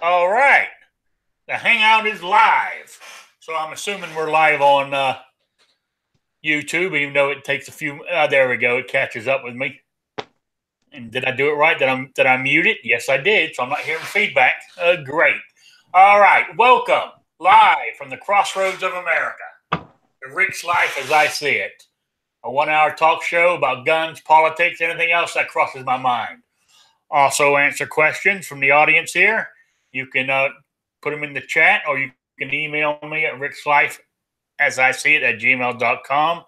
All right. The Hangout is live. So I'm assuming we're live on YouTube, even though it takes a few. There we go. It catches up with me. And did I do it right? Did I mute it? Yes, I did. So I'm not hearing feedback. Great. All right. Welcome live from the crossroads of America. The Rick's Life as I see it. A 1 hour talk show about guns, politics, anything else that crosses my mind. Also answer questions from the audience here. You can put them in the chat, or you can email me at rickslife@gmail.com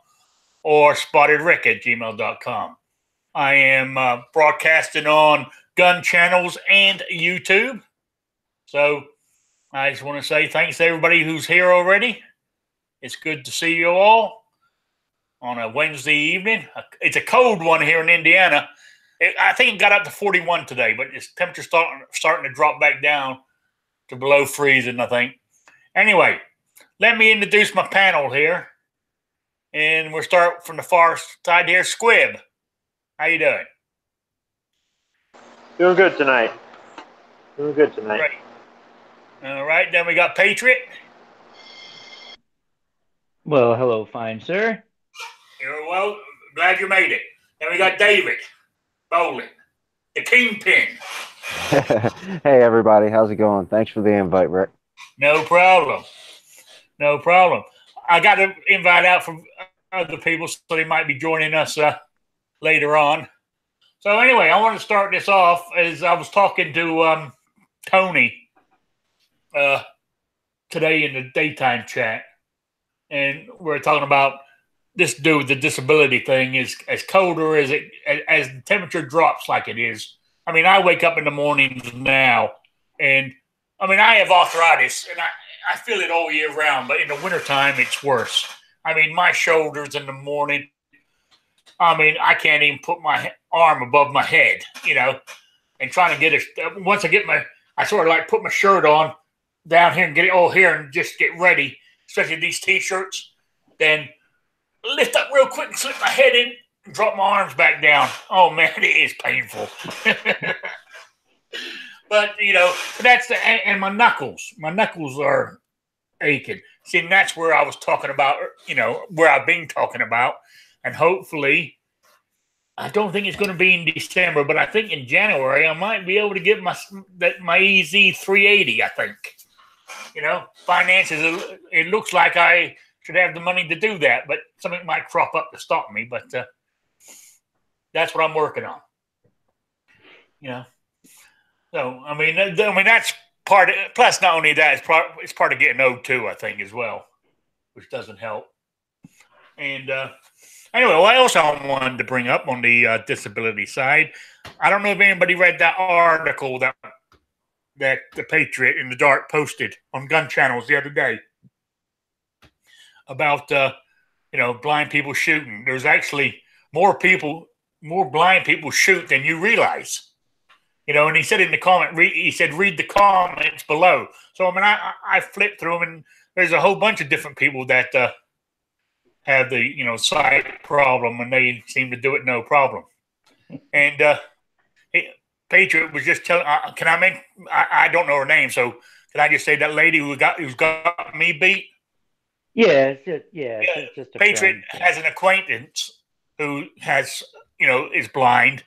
or spottedrick@gmail.com. I am broadcasting on gun channels and YouTube. So I just want to say thanks to everybody who's here already. It's good to see you all on a Wednesday evening. It's a cold one here in Indiana. I think it got up to 41 today, but its temperature starting to drop back down to below freezing, I think. Anyway, let me introduce my panel here. And we'll start from the far side here. Squib, how you doing? Doing good tonight. Great. All right, then we got Patriot. Well, hello, fine sir. You're well, glad you made it. Then we got David Bowling, the Kingpin. Hey, everybody. How's it going? Thanks for the invite, Rick. No problem. No problem. I got an invite out from other people, so they might be joining us later on. So anyway, I want to start this off as I was talking to Tony today in the daytime chat, and we're talking about this dude, the disability thing is as colder as the temperature drops like it is. I mean, I wake up in the mornings now, and I mean, I have arthritis, and I feel it all year round, but in the wintertime, it's worse. I mean, my shoulders in the morning, I mean, I can't even put my arm above my head, and trying to get it. Once I sort of like put my shirt on down here and get it all here and just get ready, especially these T-shirts, then lift up real quick and slip my head in and drop my arms back down. Oh, man, it is painful. But, that's and my knuckles. My knuckles are aching. See, and that's where I was talking about, where I've been talking about. And hopefully, I don't think it's going to be in December, but I think in January, I might be able to get my EZ 380, I think. Finances, it looks like I should have the money to do that, but something might crop up to stop me. But that's what I'm working on. So I mean that's part. Plus, not only that, it's part of getting old too, I think, as well, which doesn't help. And anyway, what else I wanted to bring up on the disability side? I don't know if anybody read that article that the Patriot in the Dark posted on gun channels the other day about blind people shooting. There's actually more blind people shoot than you realize. And he said in the comment, read the comments below. So I mean, I flipped through them, and there's a whole bunch of different people that have the sight problem, and they seem to do it no problem. And Patriot was just telling. Can I make? I don't know her name, so can I just say that lady who's got me beat? Yeah, it's just a Patriot friend. has an acquaintance who has is blind,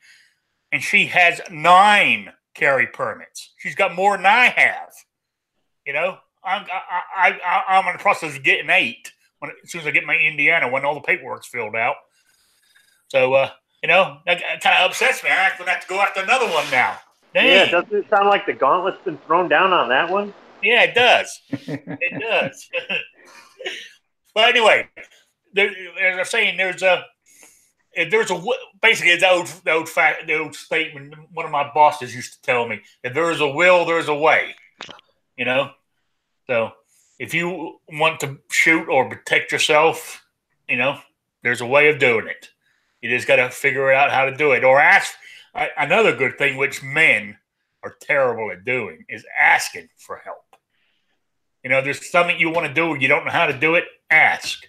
and she has 9 carry permits. She's got more than I have. I'm in the process of getting 8 as soon as I get my Indiana when all the paperwork's filled out. So that kind of upsets me. I'm going to have to go after another one now. Dang. Yeah, doesn't it sound like the gauntlet's been thrown down on that one? Yeah, it does. It does. But anyway, as I'm saying, there's a basically the old statement one of my bosses used to tell me: if there is a will, there's a way. So if you want to shoot or protect yourself, there's a way of doing it. You just got to figure out how to do it, or ask. Another good thing, which men are terrible at doing, is asking for help. There's something you want to do, you don't know how to do it, ask.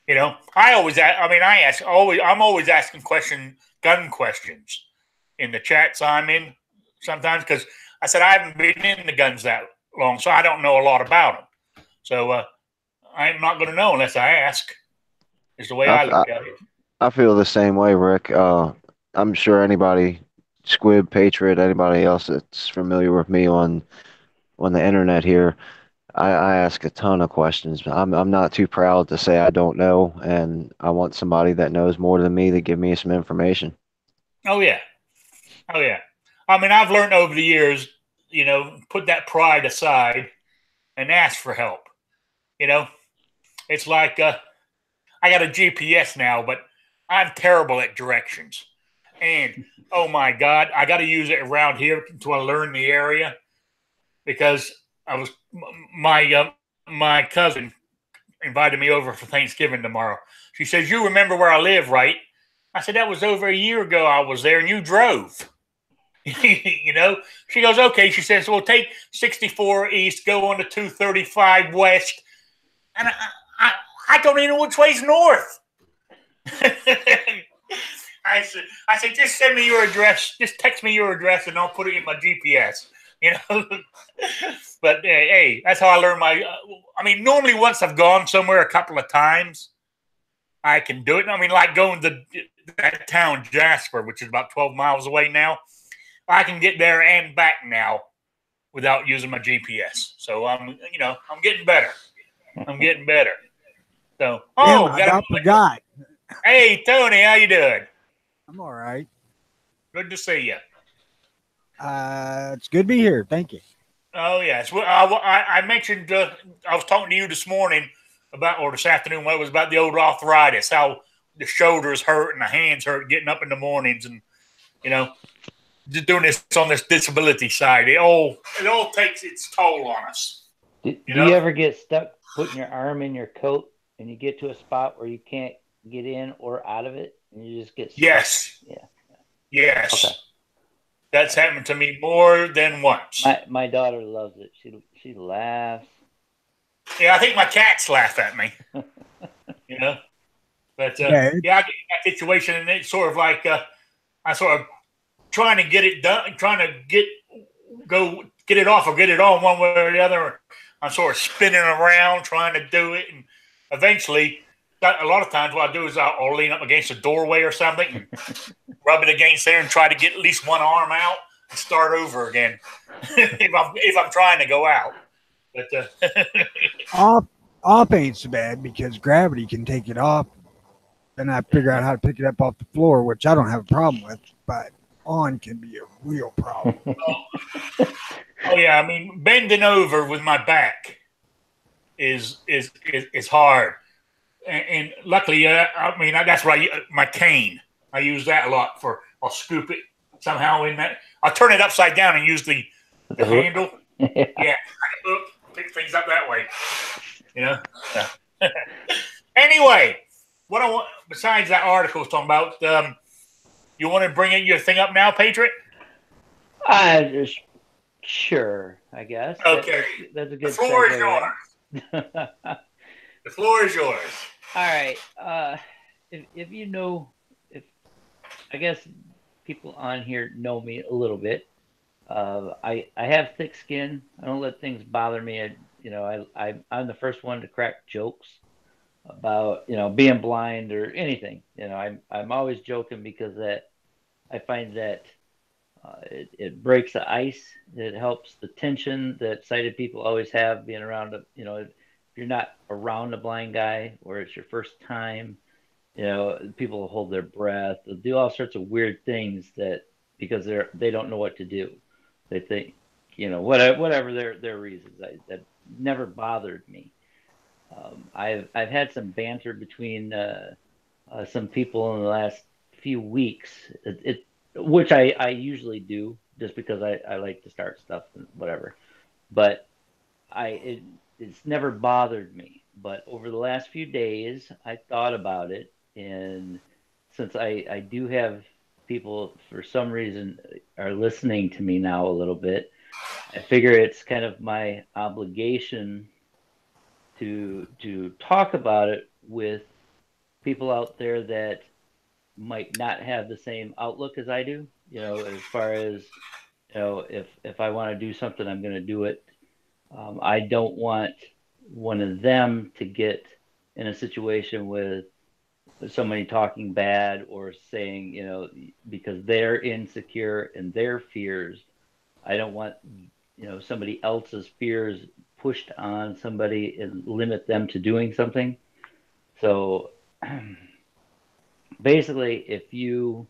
I'm always asking gun questions in the chats I'm in sometimes, because I said, I haven't been in the guns that long, so I don't know a lot about them. So I'm not going to know unless I ask, is the way I look at it. I feel the same way, Rick. I'm sure anybody, Squib, Patriot, anybody else that's familiar with me on the internet here, I ask a ton of questions. I'm not too proud to say I don't know, and I want somebody that knows more than me to give me some information. Oh yeah, oh yeah. I mean, I've learned over the years, put that pride aside and ask for help. It's like I got a GPS now, but I'm terrible at directions. And oh my God, I got to use it around here until I learn the area, because my cousin invited me over for Thanksgiving tomorrow. She says, "You remember where I live, right?" I said, "That was over a year ago. I was there, and you drove." She goes, "Okay." She says, "We'll take 64 east, go on to 235 west," and I don't even know which way's north. I said, "Just send me your address. Just text me your address, and I'll put it in my GPS." But hey, that's how I learned my. I mean, normally once I've gone somewhere a couple of times, I can do it. I mean, like going to that town Jasper, which is about 12 miles away now. I can get there and back now without using my GPS. So I'm getting better. I'm getting better. So, I forgot. Hey, Tony, how you doing? I'm all right. Good to see you. It's good to be here. Thank you. Oh, yes. Well, I mentioned, I was talking to you this morning or this afternoon, when it was about the old arthritis, how the shoulders hurt and the hands hurt getting up in the mornings, and, just doing this on this disability side. It all takes its toll on us. Do you ever get stuck putting your arm in your coat and you get to a spot where you can't get in or out of it, and you just get stuck? Yes. Yeah. Yes. Okay. That's happened to me more than once. My daughter loves it. She laughs. Yeah, I think my cats laugh at me. But I get in that situation, and it's sort of like I sort of trying to get it done, trying to get it off or get it on one way or the other. I'm sort of spinning around trying to do it, and eventually, a lot of times what I do is I'll lean up against a doorway or something and rub it against there and try to get at least one arm out and start over again if I'm trying to go out. But off ain't so bad because gravity can take it off. Then I figure out how to pick it up off the floor, which I don't have a problem with, but on can be a real problem. Oh yeah, I mean, bending over with my back is hard, and luckily, I mean, that's right. My cane, I use that a lot I'll scoop it somehow in that. I'll turn it upside down and use the handle. Yeah, pick things up that way. Yeah. Anyway, what I want besides that article I was talking about, you want to bring your thing up now, Patriot? Sure, I guess. Okay. That's a good. The floor is yours. The floor is yours. All right. If I guess people on here know me a little bit. I have thick skin. I don't let things bother me. I'm the first one to crack jokes about being blind or anything. I'm always joking because I find that it breaks the ice. It helps the tension that sighted people always have being around if you're not around a blind guy or it's your first time, people will hold their breath. They'll do all sorts of weird things because they don't know what to do. They think, whatever their reasons. That never bothered me. I've had some banter between some people in the last few weeks, which I usually do just because I like to start stuff and whatever. But it's never bothered me. But over the last few days, I thought about it, and since I do have people for some reason are listening to me now a little bit, I figure it's kind of my obligation to talk about it with people out there that might not have the same outlook as I do, as far as if I want to do something, I'm going to do it. I don't want one of them to get in a situation with somebody talking bad or saying, because they're insecure and their fears. I don't want, somebody else's fears pushed on somebody and limit them to doing something. So basically, if you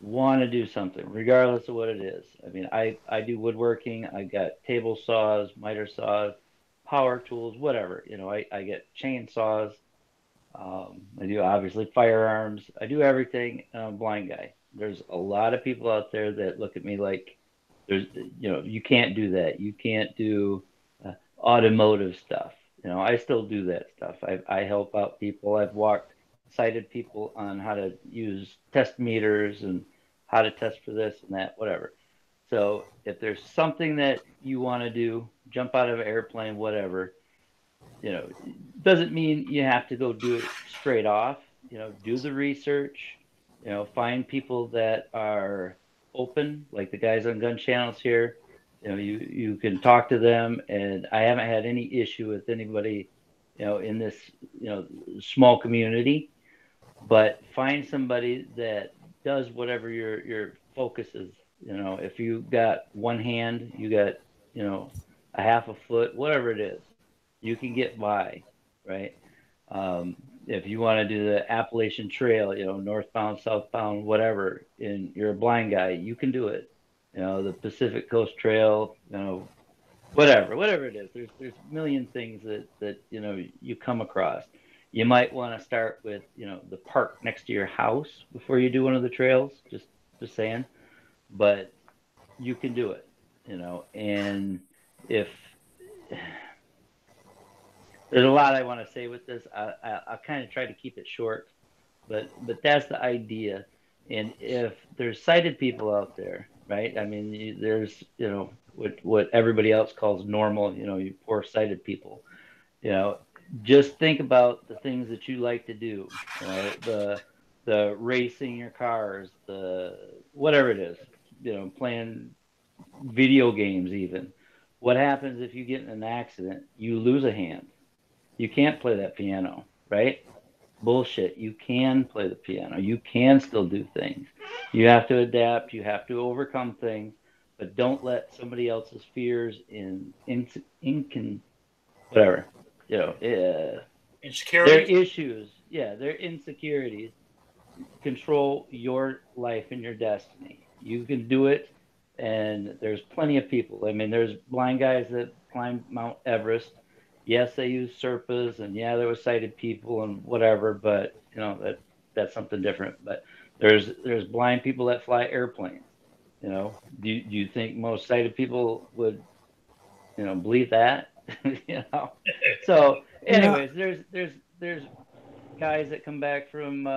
want to do something, regardless of what it is. I mean, I do woodworking. I got table saws, miter saws, power tools, whatever. I get chainsaws. I do obviously firearms. I do everything. And I'm a blind guy. There's a lot of people out there that look at me like there's, you can't do that. You can't do automotive stuff. I still do that stuff. I help out people. I've walked sighted people on how to use test meters and how to test for this and that, whatever. So if there's something that you want to do, jump out of an airplane, whatever, doesn't mean you have to go do it straight off. Do the research, find people that are open, like the guys on gun channels here. You can talk to them, and I haven't had any issue with anybody, in this, small community. But find somebody that does whatever your focus is. If you got one hand, you got, a half a foot, whatever it is, you can get by, right? If you want to do the Appalachian Trail, northbound, southbound, whatever, and you're a blind guy, you can do it. The Pacific Coast Trail, whatever it is. There's a million things that you come across. You might want to start with the park next to your house before you do one of the trails. Just saying, but you can do it. And if there's a lot I want to say with this, I'll kind of try to keep it short, but that's the idea. And if there's sighted people out there, right? I mean, there's what everybody else calls normal, you poor sighted people. Just think about the things that you like to do. The racing your cars, the whatever it is, playing video games even. What happens if you get in an accident? You lose a hand. You can't play that piano, right? Bullshit. You can play the piano. You can still do things. You have to adapt. You have to overcome things, but don't let somebody else's fears whatever, Insecurity. their issues, their insecurities control your life and your destiny. You can do it, and there's plenty of people. I mean, there's blind guys that climb Mount Everest. Yes, they use Sherpas, and yeah, there was sighted people and whatever, but that's something different. But there's blind people that fly airplanes. Do you think most sighted people would believe that? So, anyways, there's guys that come back from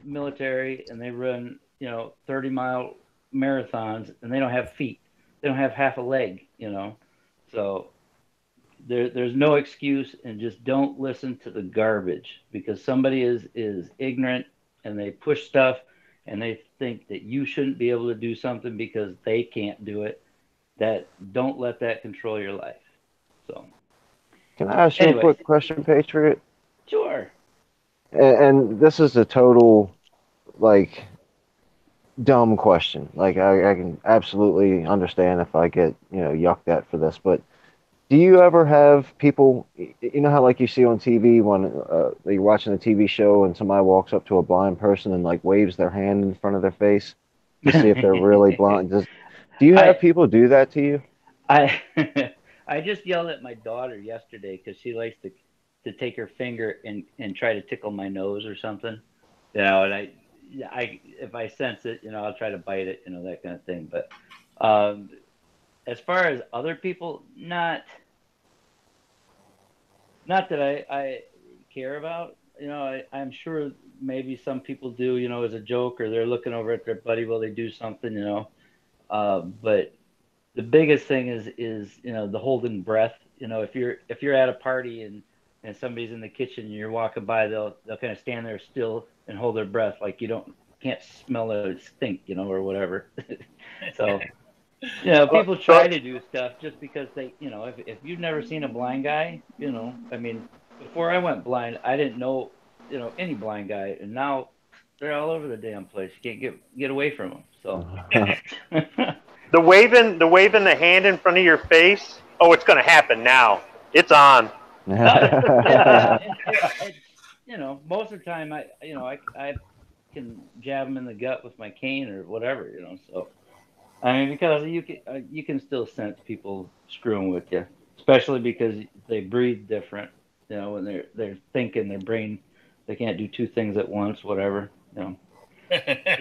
military and they run 30-mile marathons and they don't have feet, they don't have half a leg, so there's no excuse, and just don't listen to the garbage, because somebody is ignorant and they push stuff and they think that you shouldn't be able to do something because they can't do it. That Don't let that control your life. So Can I ask you a anyways, quick question, Patriot? sure. And this is a total, like, dumb question. Like, I can absolutely understand if I get, yucked at for this, but do you ever have people, you know how, like, you see on TV when you're watching a TV show and somebody walks up to a blind person and, like, waves their hand in front of their face to see if they're really blind? Do you have I people do that to you? I I just yelled at my daughter yesterday because she likes to take her finger and try to tickle my nose or something, and I if I sense it, I'll try to bite it, that kind of thing. But um, as far as other people, not that I care about. I'm sure maybe some people do, as a joke, or they're looking over at their buddy while they do something, but the biggest thing is the holding breath. If you're at a party and somebody's in the kitchen and you're walking by, they'll kind of stand there still and hold their breath, like you don't can't smell a stink, or whatever. So, people try to do stuff just because they, if you've never seen a blind guy, I mean, before I went blind, I didn't know, any blind guy, and now they're all over the damn place. You can't get away from them. So The waving the hand in front of your face. Oh, it's going to happen now. It's on. Most of the time I can jab them in the gut with my cane or whatever, so I mean, because you can still sense people screwing with you, especially because they breathe different, when they're thinking, their brain, they can't do two things at once, whatever. You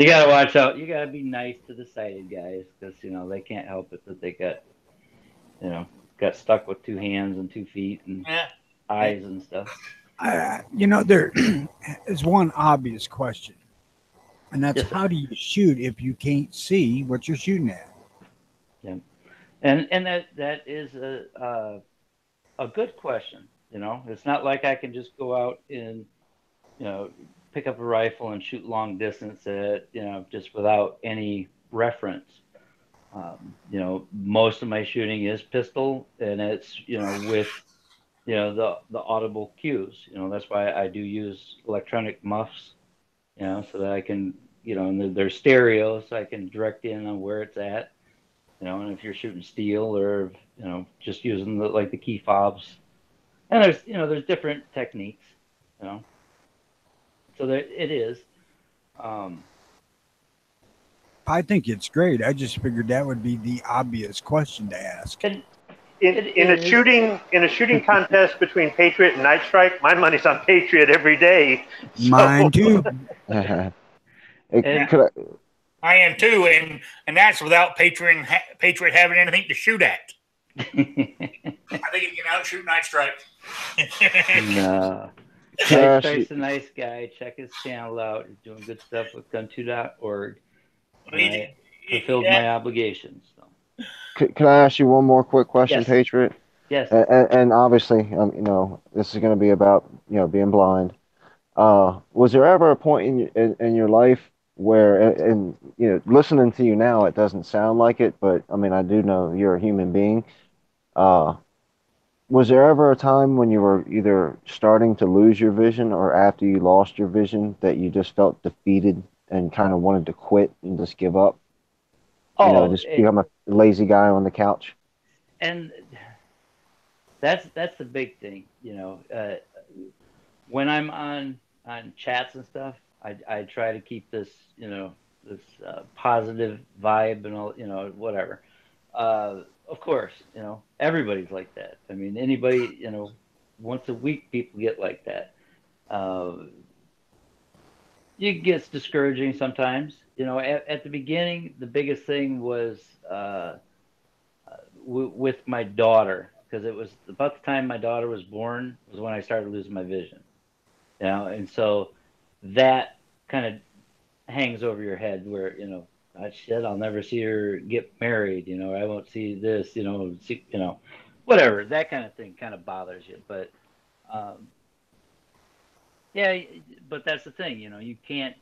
gotta watch out. You gotta be nice to the sighted guys, because they can't help it that they got stuck with two hands and 2 feet and eyes and stuff. There is one obvious question, and that's Yes, how do you shoot if you can't see what you're shooting at? Yeah, and that is a good question. It's not like I can just go out and pick up a rifle and shoot long distance at just without any reference. Most of my shooting is pistol, and it's with the audible cues. That's why I do use electronic muffs. So that I can and they're stereo, so I can direct in on where it's at. And if you're shooting steel or just using the key fobs, and there's different techniques. So there it is. I think it's great. I just figured that would be the obvious question to ask. And In a shooting contest between Patriot and Night Strike, my money's on Patriot every day. So. Mine too. I am too, and that's without Patriot having anything to shoot at. I think he can outshoot Night Strike. No. Night Strike's a nice guy. Check his channel out. He's doing good stuff with gun2.org. I fulfilled my obligations. So. Can I ask you one more quick question, Yes. Patriot? Yes. And obviously, this is going to be about being blind. Was there ever a point in your life where, and listening to you now, it doesn't sound like it, but I mean, I do know you're a human being. Was there ever a time when you were either starting to lose your vision or after you lost your vision that you just felt defeated and kind of wanted to quit and just give up? Just become a lazy guy on the couch? And that's the big thing, when I'm on chats and stuff, I try to keep this, this positive vibe and all, whatever. Of course, everybody's like that. I mean, anybody, once a week, people get like that. It gets discouraging sometimes. At the beginning, the biggest thing was with my daughter, because it was about the time my daughter was born was when I started losing my vision. And so that kind of hangs over your head where, shit, I'll never see her get married, I won't see this, whatever, that kind of thing kind of bothers you. But yeah, but that's the thing, you can't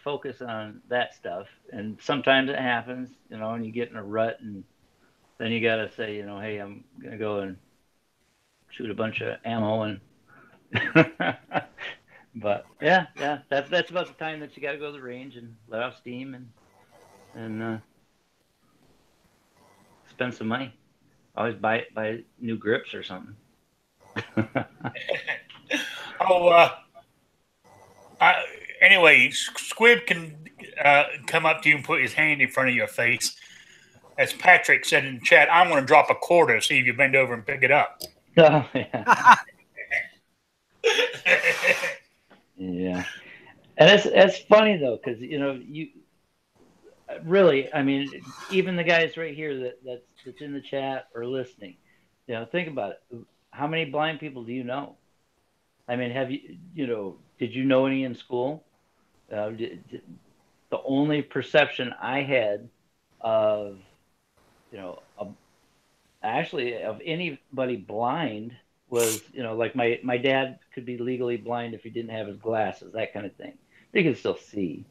focus on that stuff. And sometimes it happens, and you get in a rut, and then you got to say, hey, I'm going to go and shoot a bunch of ammo and but yeah, that's about the time that you got to go to the range and let off steam and spend some money. Always buy new grips or something. Anyway, Squib can come up to you and put his hand in front of your face. As Patrick said in the chat, I'm going to drop a quarter, see if you bend over and pick it up. Oh, yeah. Yeah, and that's funny though, because you really, I mean, even the guys right here that's in the chat or listening, think about it. How many blind people do you know? I mean, have you did you know any in school? The only perception I had of actually of anybody blind was, like my dad could be legally blind if he didn't have his glasses, that kind of thing. He could still see,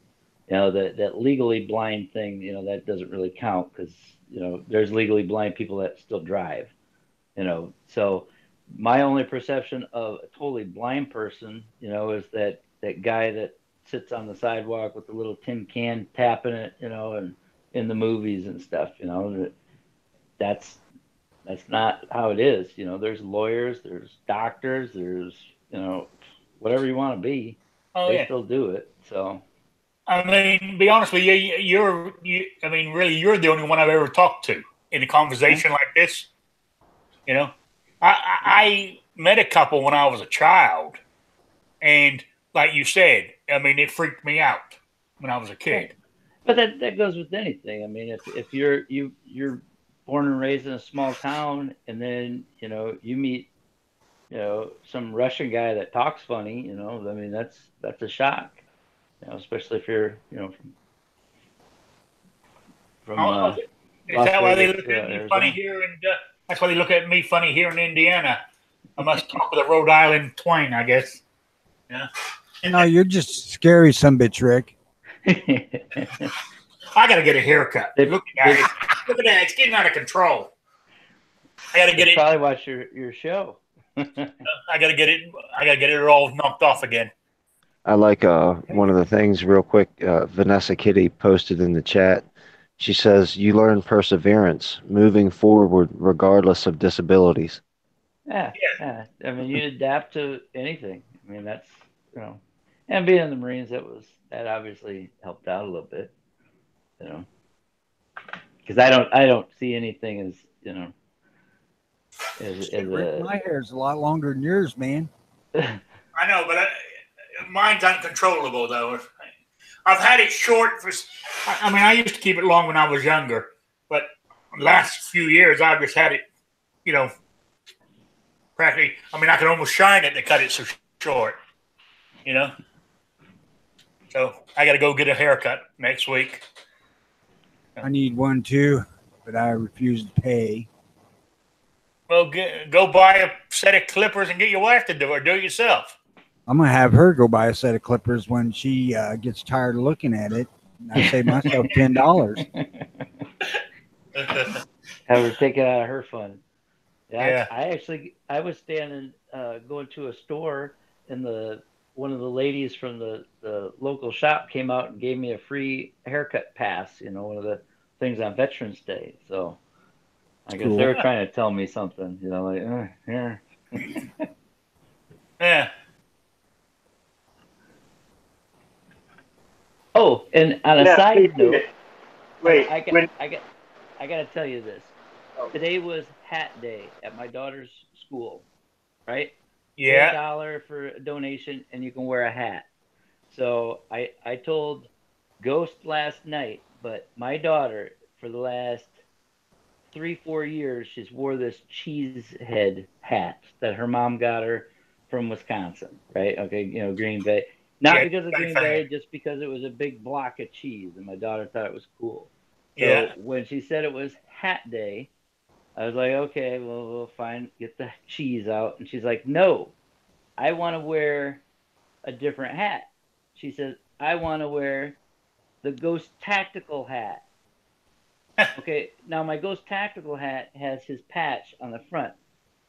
You know, that legally blind thing, you know, that doesn't really count because, you know, there's legally blind people that still drive, you know. So my only perception of a totally blind person, you know, is that guy that sits on the sidewalk with the little tin can tapping it, you know, and in the movies and stuff, you know. That's that's not how it is. You know, there's lawyers, there's doctors, there's, you know, whatever you want to be, Oh they yeah. still do it. So I mean, to be honest with you, I mean, really, you're the only one I've ever talked to in a conversation like this. You know, I met a couple when I was a child, and like you said, I mean, it freaked me out when I was a kid. but that goes with anything. I mean, if you're born and raised in a small town, and then you know you meet, you know, some Russian guy that talks funny, you know, I mean that's a shock, you know, especially if you're, you know, from Oh, is Las that why they Vegas, look at me funny Arizona. here? And that's why they look at me funny here in Indiana. I must talk with a Rhode Island twang, I guess. Yeah. No, you're just scary, some bitch, Rick. I got to get a haircut. They- Look at that. Look at that. It's getting out of control. I got to get They it. probably watch your show. I got to get it. I got to get it all knocked off again. I like one of the things real quick. Vanessa Kitty posted in the chat. She says, "You learn perseverance, moving forward regardless of disabilities." Yeah, yeah. I mean, you adapt to anything. I mean, that's, you know, and being in the Marines, that obviously helped out a little bit, you know, because I don't see anything as, you know, as Rick, a my hair's a lot longer than yours, man. I know, but mine's uncontrollable though. I've had it short for. I mean, I used to keep it long when I was younger, but the last few years I've just had it, you know, practically. I mean, I can almost shine it to cut it so short, you know. So I got to go get a haircut next week. I need one too, but I refuse to pay. Well, go buy a set of clippers and get your wife to do it, or do it yourself. I'm gonna have her go buy a set of clippers when she gets tired of looking at it. I save myself $10. have her take it out of her fund. Yeah. I was standing going to a store, and one of the ladies from the local shop came out and gave me a free haircut pass, you know, one of the things on Veterans Day. So I guess they were trying to tell me something, you know, like, here. Yeah. Oh, and on a side note, wait, I got to tell you this. Today was Hat Day at my daughter's school, right? Yeah. $1 for a donation, and you can wear a hat. So I told Ghost last night, but my daughter, for the last 3-4 years, she's wore this cheese head hat that her mom got her from Wisconsin, right? Okay, you know, Green Bay. Not because of Green Bay, just because it was a big block of cheese, and my daughter thought it was cool. So when she said it was Hat Day, I was like, okay, well, we'll get the cheese out. And she's like, no, I want to wear a different hat. She says, I want to wear the Ghost Tactical hat. Okay, now my Ghost Tactical hat has his patch on the front,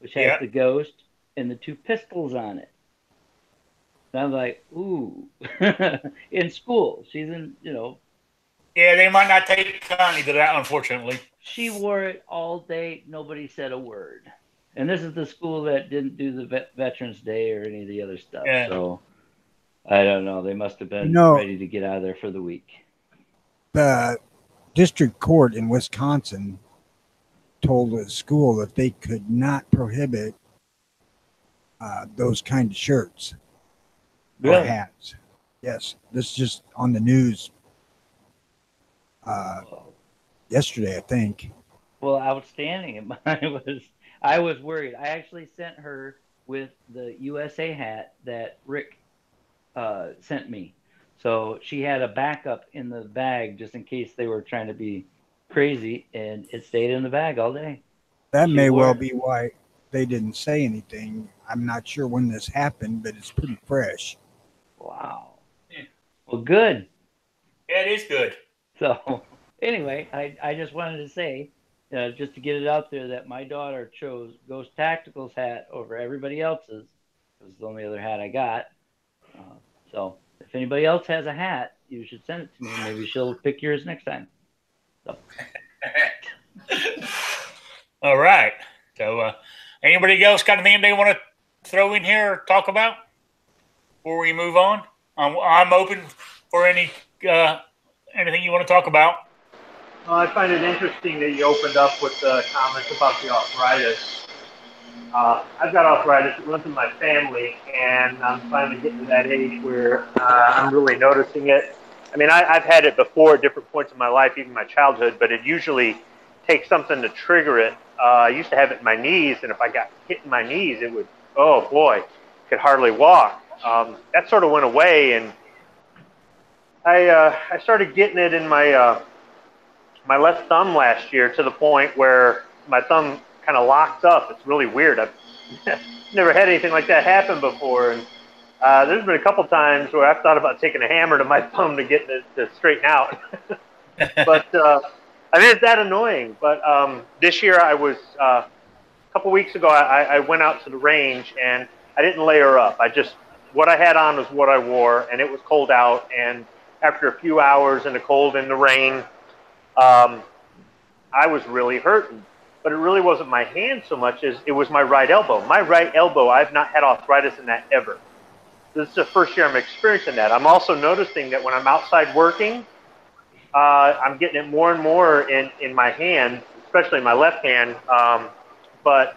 which has the Ghost and the 2 pistols on it. And I'm like, ooh. In school, she's in, you know. Yeah, they might not take kindly to that, unfortunately. She wore it all day. Nobody said a word. And this is the school that didn't do the Veterans Day or any of the other stuff. Yeah. So I don't know. They must have been ready to get out of there for the week. The district court in Wisconsin told the school that they could not prohibit those kind of shirts or hats. Yes, this is just on the news yesterday, I think. Well, outstanding. I was worried. I actually sent her with the USA hat that Rick sent me. So she had a backup in the bag just in case they were trying to be crazy, and it stayed in the bag all day. That may well be why they didn't say anything. I'm not sure when this happened, but it's pretty fresh. Wow. Well, good. Yeah, it is good. So anyway, I just wanted to say, just to get it out there, that my daughter chose Ghost Tactical's hat over everybody else's. It was the only other hat I got. So if anybody else has a hat, you should send it to me. Maybe she'll pick yours next time. So. All right. So, anybody else got anything they want to throw in here or talk about before we move on? I'm open for anything you want to talk about. Well, I find it interesting that you opened up with the comments about the arthritis. I've got arthritis. It runs in my family, and I'm finally getting to that age where I'm really noticing it. I mean, I've had it before at different points in my life, even my childhood, but it usually takes something to trigger it. I used to have it in my knees, and if I got hit in my knees, it would, oh boy, could hardly walk. That sort of went away, and I started getting it in my left thumb last year to the point where my thumb kind of locks up. It's really weird. I've never had anything like that happen before. And there's been a couple times where I've thought about taking a hammer to my thumb to get it to straighten out. But I mean, it's that annoying. But this year a couple weeks ago, I went out to the range and I didn't layer up. What I had on was what I wore, and it was cold out. And after a few hours in the cold and the rain, I was really hurting. But it really wasn't my hand so much as it was my right elbow. My right elbow, I've not had arthritis in that ever. This is the first year I'm experiencing that. I'm also noticing that when I'm outside working, I'm getting it more and more in my hand, especially my left hand. But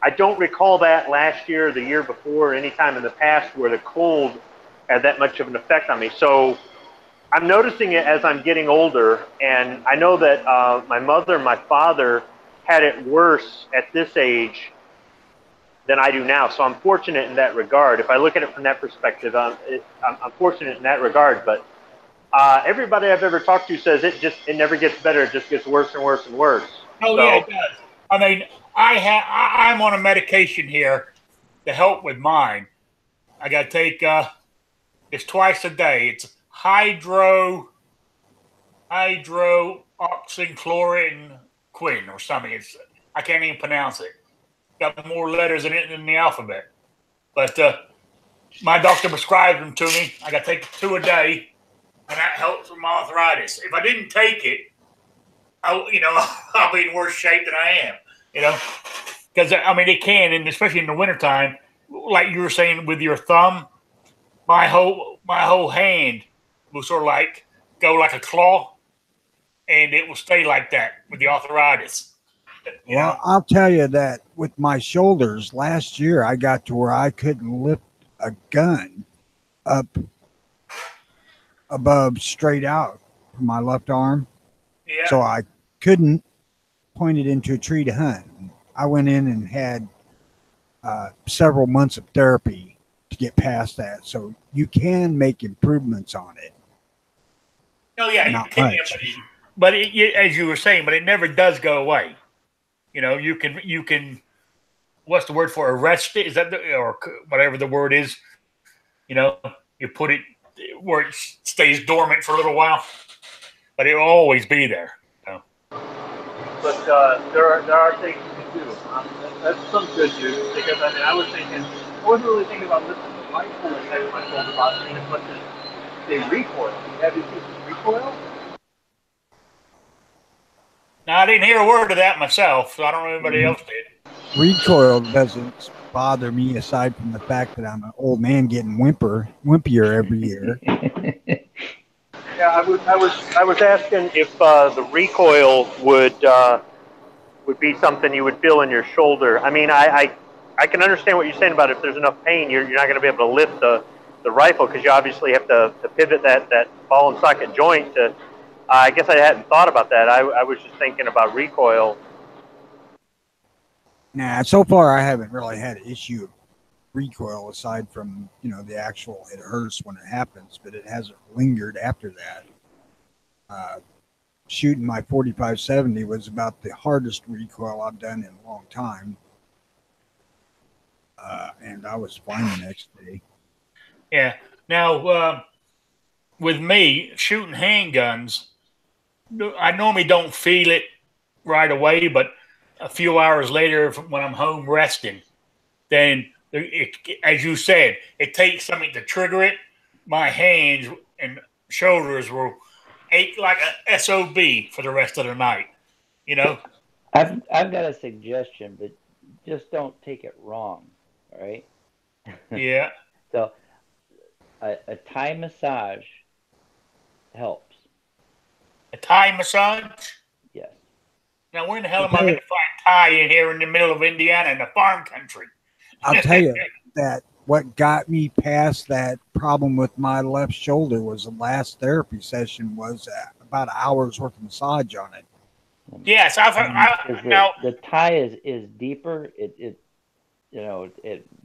I don't recall that last year, the year before, or any time in the past where the cold had that much of an effect on me. So I'm noticing it as I'm getting older, and I know that my mother and my father had it worse at this age than I do now. So I'm fortunate in that regard. If I look at it from that perspective, I'm fortunate in that regard. But everybody I've ever talked to says it never gets better. It just gets worse and worse and worse. Oh, so, yeah, it does. I mean, I'm on a medication here to help with mine. I got to take it's twice a day. It's hydroxychloroquine or something. I can't even pronounce it. Got more letters in it than the alphabet. But my doctor prescribed them to me. I got to take 2 a day, and that helps with my arthritis. If I didn't take it, I'll be in worse shape than I am. Because I mean it can, and especially in the wintertime, like you were saying with your thumb, my whole hand will sort of like go like a claw, and it will stay like that with the arthritis. Well, I'll tell you that with my shoulders last year, I got to where I couldn't lift a gun up above straight out from my left arm. Yeah. So I couldn't point it into a tree to hunt. I went in and had several months of therapy to get past that. So you can make improvements on it. Oh yeah, Not you can, much. but as you were saying, but it never does go away. You can. What's the word for arrest it? Is that or whatever the word is? You put it where it stays dormant for a little while, but it'll always be there. But there are things you can do. That's some good news because I mean I wasn't really thinking about lifting the rifle and having my shoulder bothering as much as say recoil. Have you seen some recoil? Now I didn't hear a word of that myself, so I don't know if anybody else did. Recoil doesn't bother me aside from the fact that I'm an old man getting wimpier every year. Yeah, I was asking if the recoil would be something you would feel in your shoulder. I mean, I can understand what you're saying about if there's enough pain, you're not going to be able to lift the rifle because you obviously have to pivot that ball and socket joint to. I guess I hadn't thought about that. I was just thinking about recoil. Nah, so far I haven't really had an issue of recoil aside from the actual it hurts when it happens, but it hasn't lingered after that. Shooting my 45-70 was about the hardest recoil I've done in a long time, and I was fine the next day. Yeah. Now, with me shooting handguns, I normally don't feel it right away, but a few hours later, when I'm home resting, then as you said, it takes something to trigger it. My hands and shoulders will ache like a SOB for the rest of the night. You know? I've got a suggestion, but just don't take it wrong. All right. Yeah. So a Thai massage helps. A Thai massage? Yes. Now, where in the hell am I going to find Thai in here in the middle of Indiana in the farm country? I'll tell you that what got me past that problem with my left shoulder was the last therapy session was about an hour's worth of massage on it. Yes, I've heard. Now the Thai is deeper. It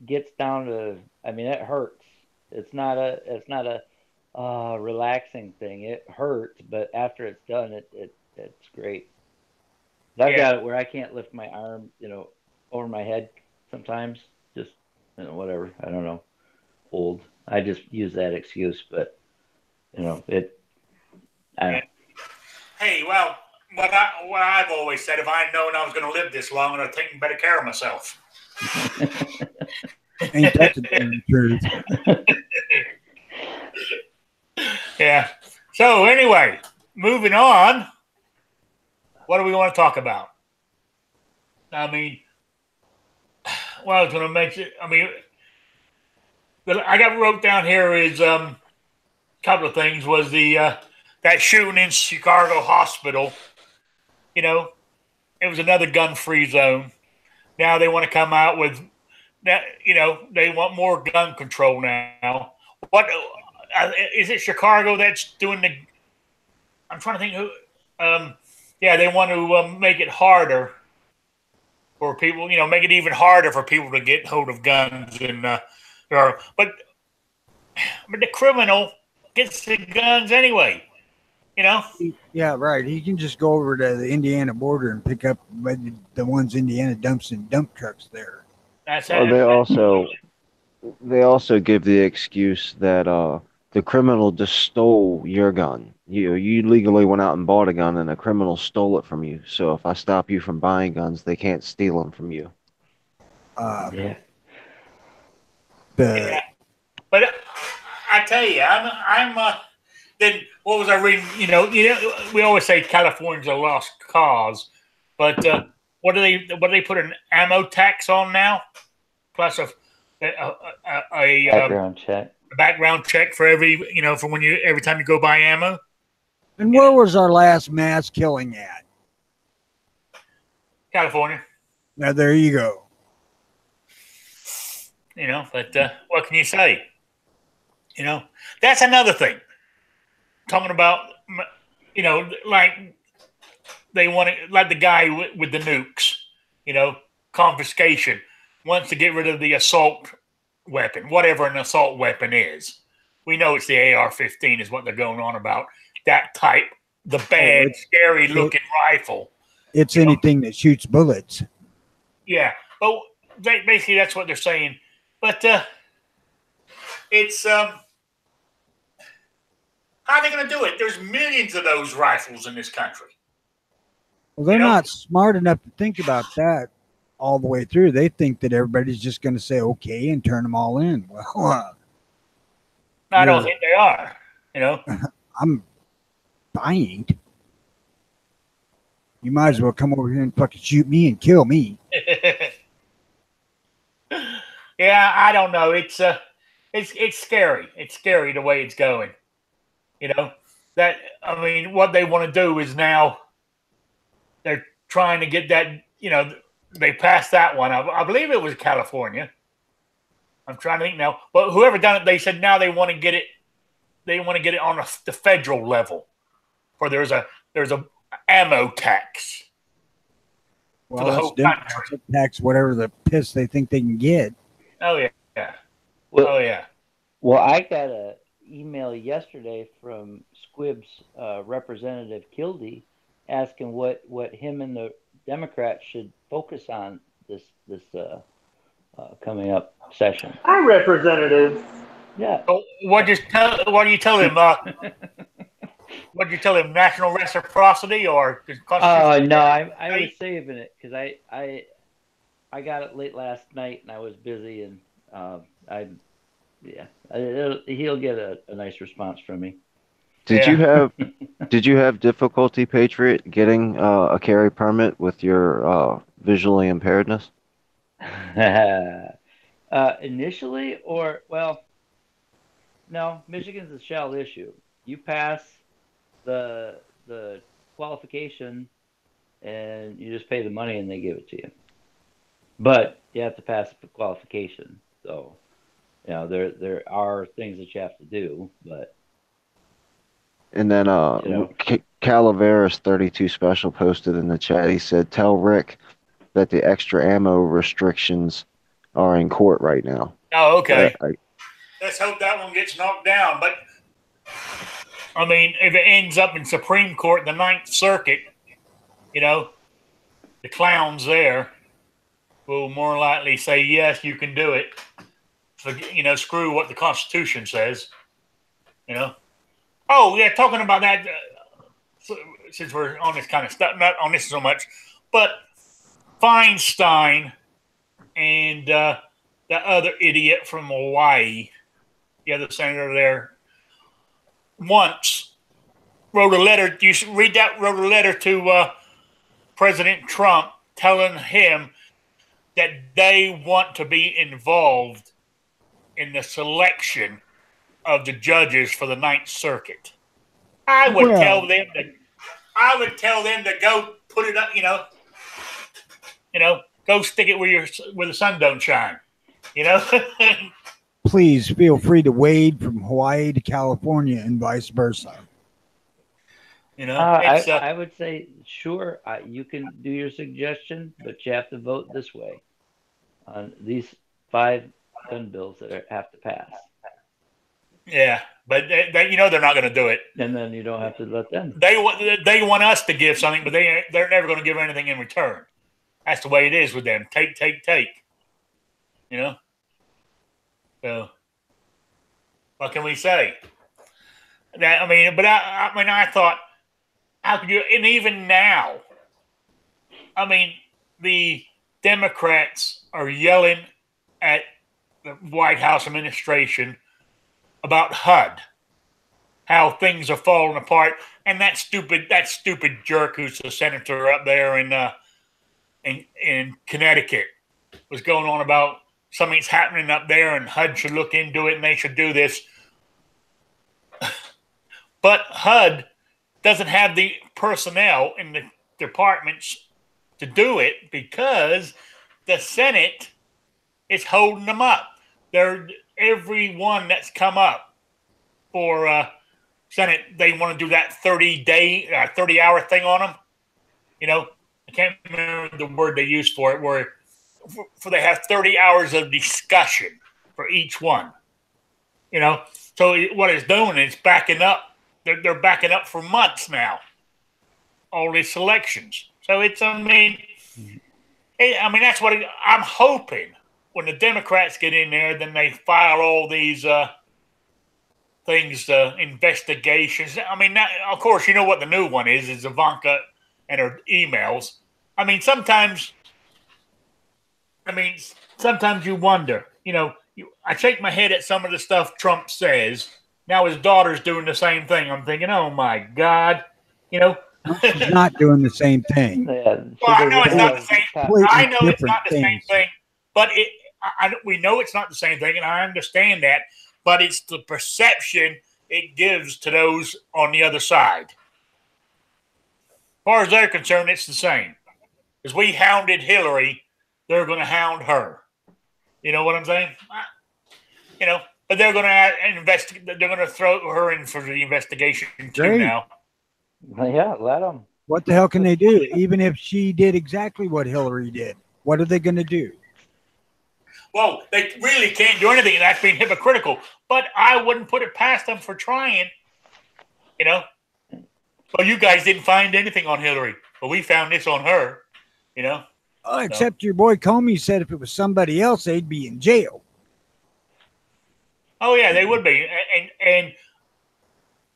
gets down to. I mean, it hurts. It's not a relaxing thing. It hurts, but after it's done, it's great. But I've got it where I can't lift my arm, over my head sometimes. Just whatever. I don't know. Old. I just use that excuse, but it. I don't. Hey, well, what I've always said, if I'd known I was going to live this long, I'd have taken better care of myself. Ain't that the damn truth? Yeah. So anyway, moving on. What do we want to talk about? I mean, well, I was going to mention. I mean, I got wrote down here is a couple of things. Was the that shooting in Chicago hospital? It was another gun-free zone. Now they want to come out with that. They want more gun control now. What is it? Chicago that's doing the. I'm trying to think who. Yeah, they want to make it harder for people. Make it even harder for people to get hold of guns and. But the criminal gets the guns anyway. Yeah, right. He can just go over to the Indiana border and pick up the ones Indiana dumps in dump trucks there. They also give the excuse that the criminal just stole your gun. You legally went out and bought a gun, and a criminal stole it from you. So if I stop you from buying guns, they can't steal them from you. Yeah. But I tell you, I'm. Then what was I reading? We always say California's a lost cause, but what do they put an ammo tax on now? Plus a background check. A background check for every every time you go buy ammo. And where was our last mass killing at? California. Now there you go. But what can you say? That's another thing. Talking about, like they want to, like the guy with the nukes, confiscation, wants to get rid of the assault weapon, whatever an assault weapon is. We know it's the AR-15 is what they're going on about. That type, the bad, scary-looking rifle. It's anything that shoots bullets. Yeah, but basically that's what they're saying. But it's how are they going to do it? There's millions of those rifles in this country. Well, they're not smart enough to think about that all the way through. They think that everybody's just going to say okay and turn them all in. Well, I don't think they are. I ain't. You might as well come over here and fucking shoot me and kill me. Yeah, I don't know. It's scary. It's scary the way it's going. What they want to do is now they're trying to get that. They passed that one. I believe it was California. I'm trying to think now. But whoever done it, they said now they want to get it. They want to get it on the federal level, where there's a ammo tax for the whole country. Tax whatever the piss they think they can get. Oh yeah. Well, Well, I got an email yesterday from Squib's representative Kildee asking what him and the Democrats should focus on this coming up session. Hi, Representative. Yeah. So what do you tell him? What do you tell him? National reciprocity or constitutional? No, I was saving it because I got it late last night and I was busy and I yeah he'll get a nice response from me. Did you Yeah. have did you have difficulty, Patriot, getting a carry permit with your visually impairedness? Initially, or well, no, Michigan's a shell issue. You pass the qualification and you just pay the money and they give it to you. But you have to pass the qualification. So, there are things that you have to do, but And then you know, Calaveras 32 Special posted in the chat. He said, "Tell Rick that the extra ammo restrictions are in court right now." Oh, okay. Let's hope that one gets knocked down. But I mean, if it ends up in Supreme Court, the Ninth Circuit, the clowns there will more likely say, yes, you can do it. Screw what the Constitution says. Oh, yeah, talking about that, since we're on this kind of stuff, not on this so much, but Feinstein and the other idiot from Hawaii, the other senator there, once wrote a letter. You should read that. Wrote a letter to President Trump telling him that they want to be involved in the selection of the judges for the Ninth Circuit. I would tell them to go put it up. Go stick it where the sun don't shine. Please feel free to wade from Hawaii to California and vice versa. I would say, sure, you can do your suggestion, but you have to vote this way on these 5 gun bills that have to pass. Yeah, but they're not going to do it. And then you don't have to let them. They want us to give something, but they're never going to give anything in return. That's the way it is with them. Take. So what can we say? I thought, how could you? And even now, the Democrats are yelling at the White House administration about HUD, how things are falling apart, and that stupid jerk who's the senator up there in Connecticut was going on about something's happening up there and HUD should look into it and they should do this. But HUD doesn't have the personnel in the departments to do it because the Senate is holding them up. Every one that's come up for Senate, they want to do that 30-hour thing on them. I can't remember the word they use for it, where they have 30 hours of discussion for each one. So what it's doing is backing up. They're backing up for months now, all these selections. So it's, that's what I'm hoping when the Democrats get in there, then they file all these things, investigations. Of course, you know what the new one is Ivanka and her emails. Sometimes you wonder, I shake my head at some of the stuff Trump says. Now his daughter's doing the same thing. I'm thinking, oh my God, She's not doing the same thing. Yeah, well, I know it's not the same. I know it's not the same thing, but we know it's not the same thing, and I understand that. But it's the perception it gives to those on the other side. As far as they're concerned, it's the same. As we hounded Hillary, they're going to hound her. You know what I'm saying? But they're going to investigate. They're going to throw her in for the investigation too now. Yeah, let them. What the hell can they do? Even if she did exactly what Hillary did, what are they going to do? Well, they really can't do anything. That's being hypocritical. But I wouldn't put it past them for trying. Well, you guys didn't find anything on Hillary, but we found this on her. Except your boy Comey said if it was somebody else, they'd be in jail. Oh yeah, they would be. And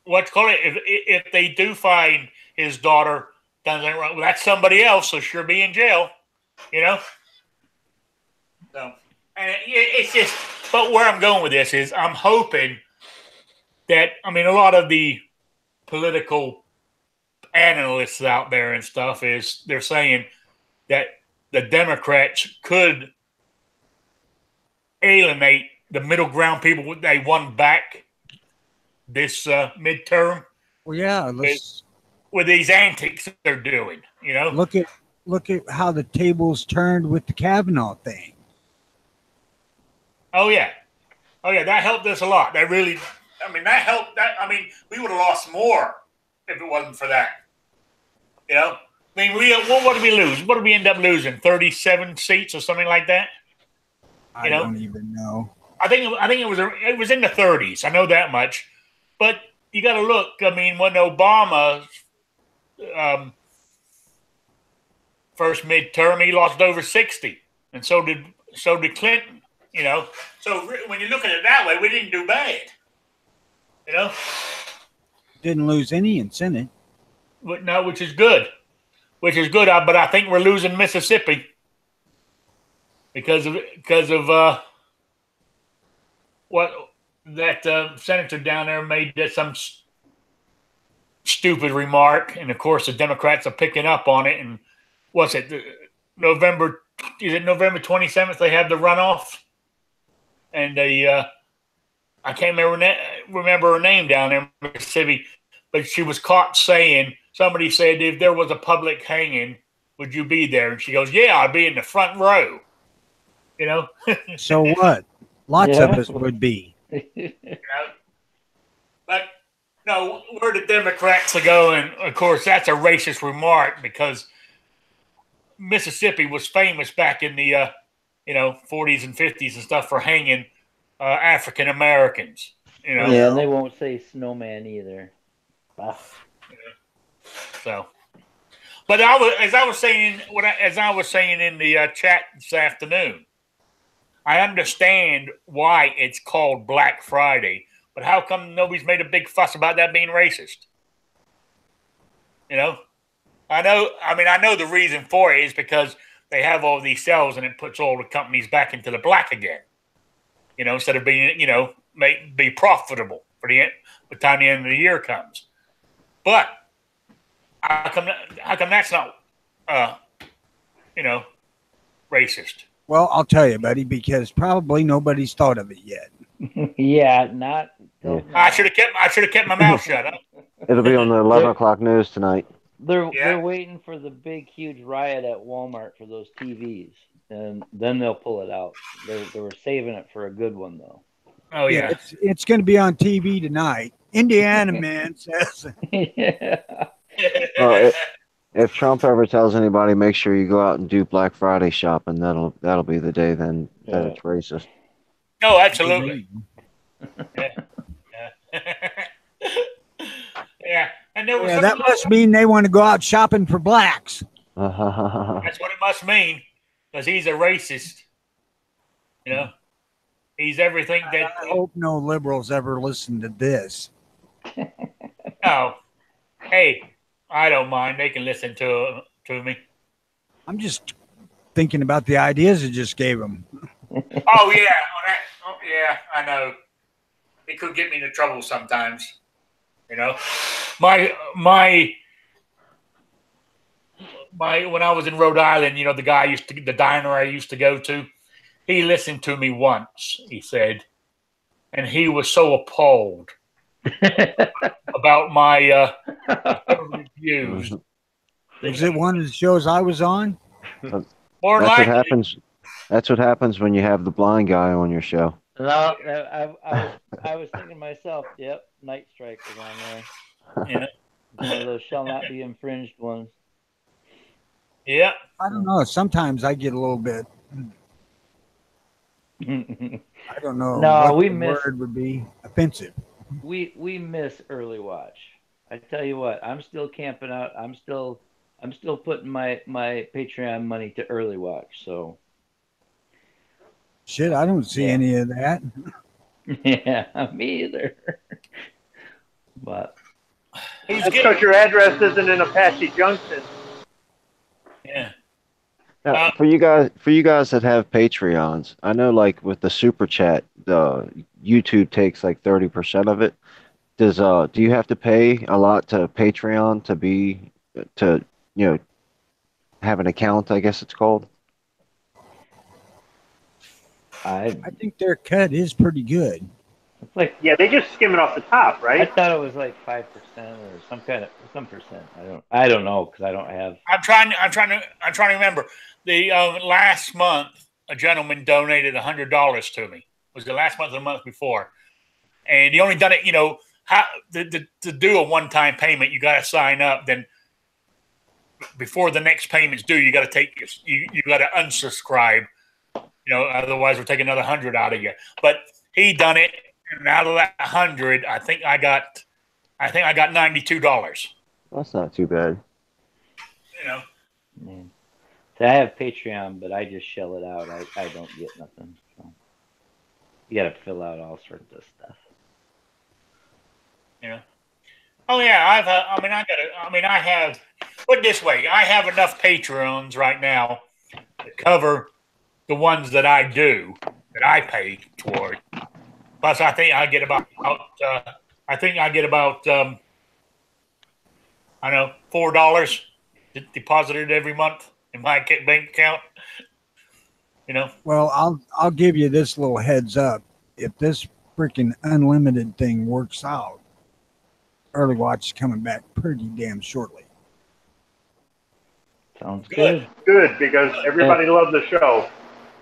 what's called it? If they do find his daughter done that wrong, well, that's somebody else. So she'll be in jail. You know. So, and it's just. But where I'm going with this is, I'm hoping that, I mean, a lot of the political analysts out there and stuff is they're saying that the Democrats could alienate the middle ground people they won back this midterm. Well, yeah, with these antics they're doing, you know. Look at how the tables turned with the Kavanaugh thing. Oh yeah, that helped us a lot. That really, I mean, that helped. That, I mean, we would have lost more if it wasn't for that. You know, I mean, what did we lose? What did we end up losing? 37 seats or something like that. I don't even know. I think it was in the 30s. I know that much, but you got to look. I mean, when Obama first midterm, he lost over 60, and so did Clinton. You know, so when you look at it that way, we didn't do bad. You know, didn't lose any in Senate. But no, which is good. But I think we're losing Mississippi because of what that senator down there made some stupid remark, and of course the Democrats are picking up on it. And what's it? November 27th? They have the runoff, and they I can't remember her name down there in Mississippi, but she was caught saying, somebody said, if there was a public hanging, would you be there? And she goes, yeah, I'd be in the front row. You know. So what? Lots of us would be. You know? But no, where the Democrats are going, of course, that's a racist remark, because Mississippi was famous back in the 40s and 50s and stuff for hanging African Americans. You know. Yeah, and they won't say snowman either. Ah. So, but as I was saying in the chat this afternoon, I understand why it's called Black Friday, but how come nobody's made a big fuss about that being racist? You know, I know the reason for it is because they have all these sales and it puts all the companies back into the black again. You know, instead of being, be profitable for the time the end of the year comes. But how come that's not, racist? Well, I'll tell you, buddy, because probably nobody's thought of it yet. Yeah, not. I should have kept my mouth shut. Huh? It'll be on the 11 o'clock news tonight. They're waiting for the big, huge riot at Walmart for those TVs, and then they'll pull it out. They were saving it for a good one, though. Oh yeah, it's going to be on TV tonight. Indiana man says. Yeah. Well, if Trump ever tells anybody, make sure you go out and do Black Friday shopping, that'll be the day then that it's racist. No, absolutely. Yeah. Yeah. And there was that must mean they want to go out shopping for blacks. That's what it must mean, because he's a racist. You know, he's everything that. I hope no liberals ever listen to this. No, hey, I don't mind. They can listen to me. I'm just thinking about the ideas I just gave them. Oh yeah, yeah, I know. It could get me into trouble sometimes. You know, my when I was in Rhode Island, the guy the diner I used to go to, he listened to me once, he said, and he was so appalled about my reviews. Was it one of the shows I was on? More likely. What happens. That's what happens when you have the blind guy on your show. No, I was thinking to myself, yep, Night Strike was on there. Yeah. One of those shall not be infringed ones. Yeah. I don't know. Sometimes I get a little bit. I don't know. No, what the word would be offensive. We miss early watch. I tell you what, I'm still camping out. I'm still putting my Patreon money to early watch. So. Shit, I don't see any of that. Yeah, me either. But That's because your address isn't in Apache Junction. Yeah. Now, for you guys that have Patreons, I know like with the super chat, the YouTube takes like 30% of it. Do you have to pay a lot to Patreon to you know have an account, I guess it's called? I I think their cut is pretty good. it's like Yeah, they just skim it off the top, I right? thought it was like 5% or some percent. I don't know because I don't have. I'm trying to remember. The last month, a gentleman donated $100 to me. Was the last month or the month before? And he only done it, how to do a one-time payment, you got to sign up. Then before the next payment's due, you got to you got to unsubscribe. Otherwise we'll take another 100 out of you. But he done it, and out of that 100, I think I got $92. That's not too bad. Yeah. So I have Patreon, but I just shell it out. I don't get nothing. So you got to fill out all sorts of stuff. Oh yeah, I have. Put it this way, I have enough Patreons right now to cover the ones that I do, that I pay toward. Plus, I think I get about I don't know, $4 deposited every month in my bank account. Well, I'll give you this little heads up. If this freaking unlimited thing works out, Early Watch is coming back pretty damn shortly. Sounds good. Good, because everybody loved the show.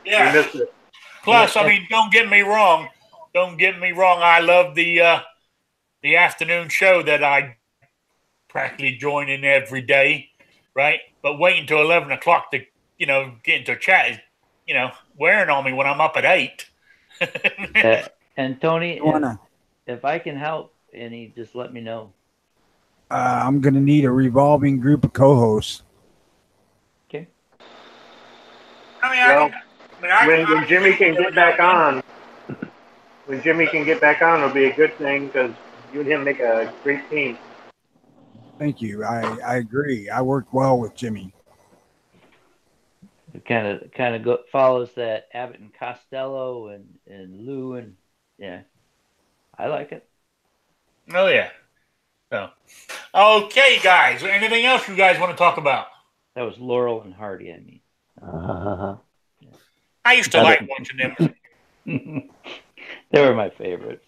Yeah. We missed it. Plus, don't get me wrong. I love the afternoon show that I practically join in every day, right? But waiting until 11 o'clock to get into a chat is wearing on me when I'm up at 8. And Tony, if I can help any, just let me know. I'm going to need a revolving group of co-hosts. Okay. When Jimmy can get back on, it'll be a good thing because you and him make a great team. Thank you. I agree. I work well with Jimmy. It kind of follows that Abbott and Costello and Lou, and yeah, I like it. Oh yeah. So, okay, guys. Anything else you guys want to talk about? That was Laurel and Hardy. I mean, I used to like watching them. They were my favorites.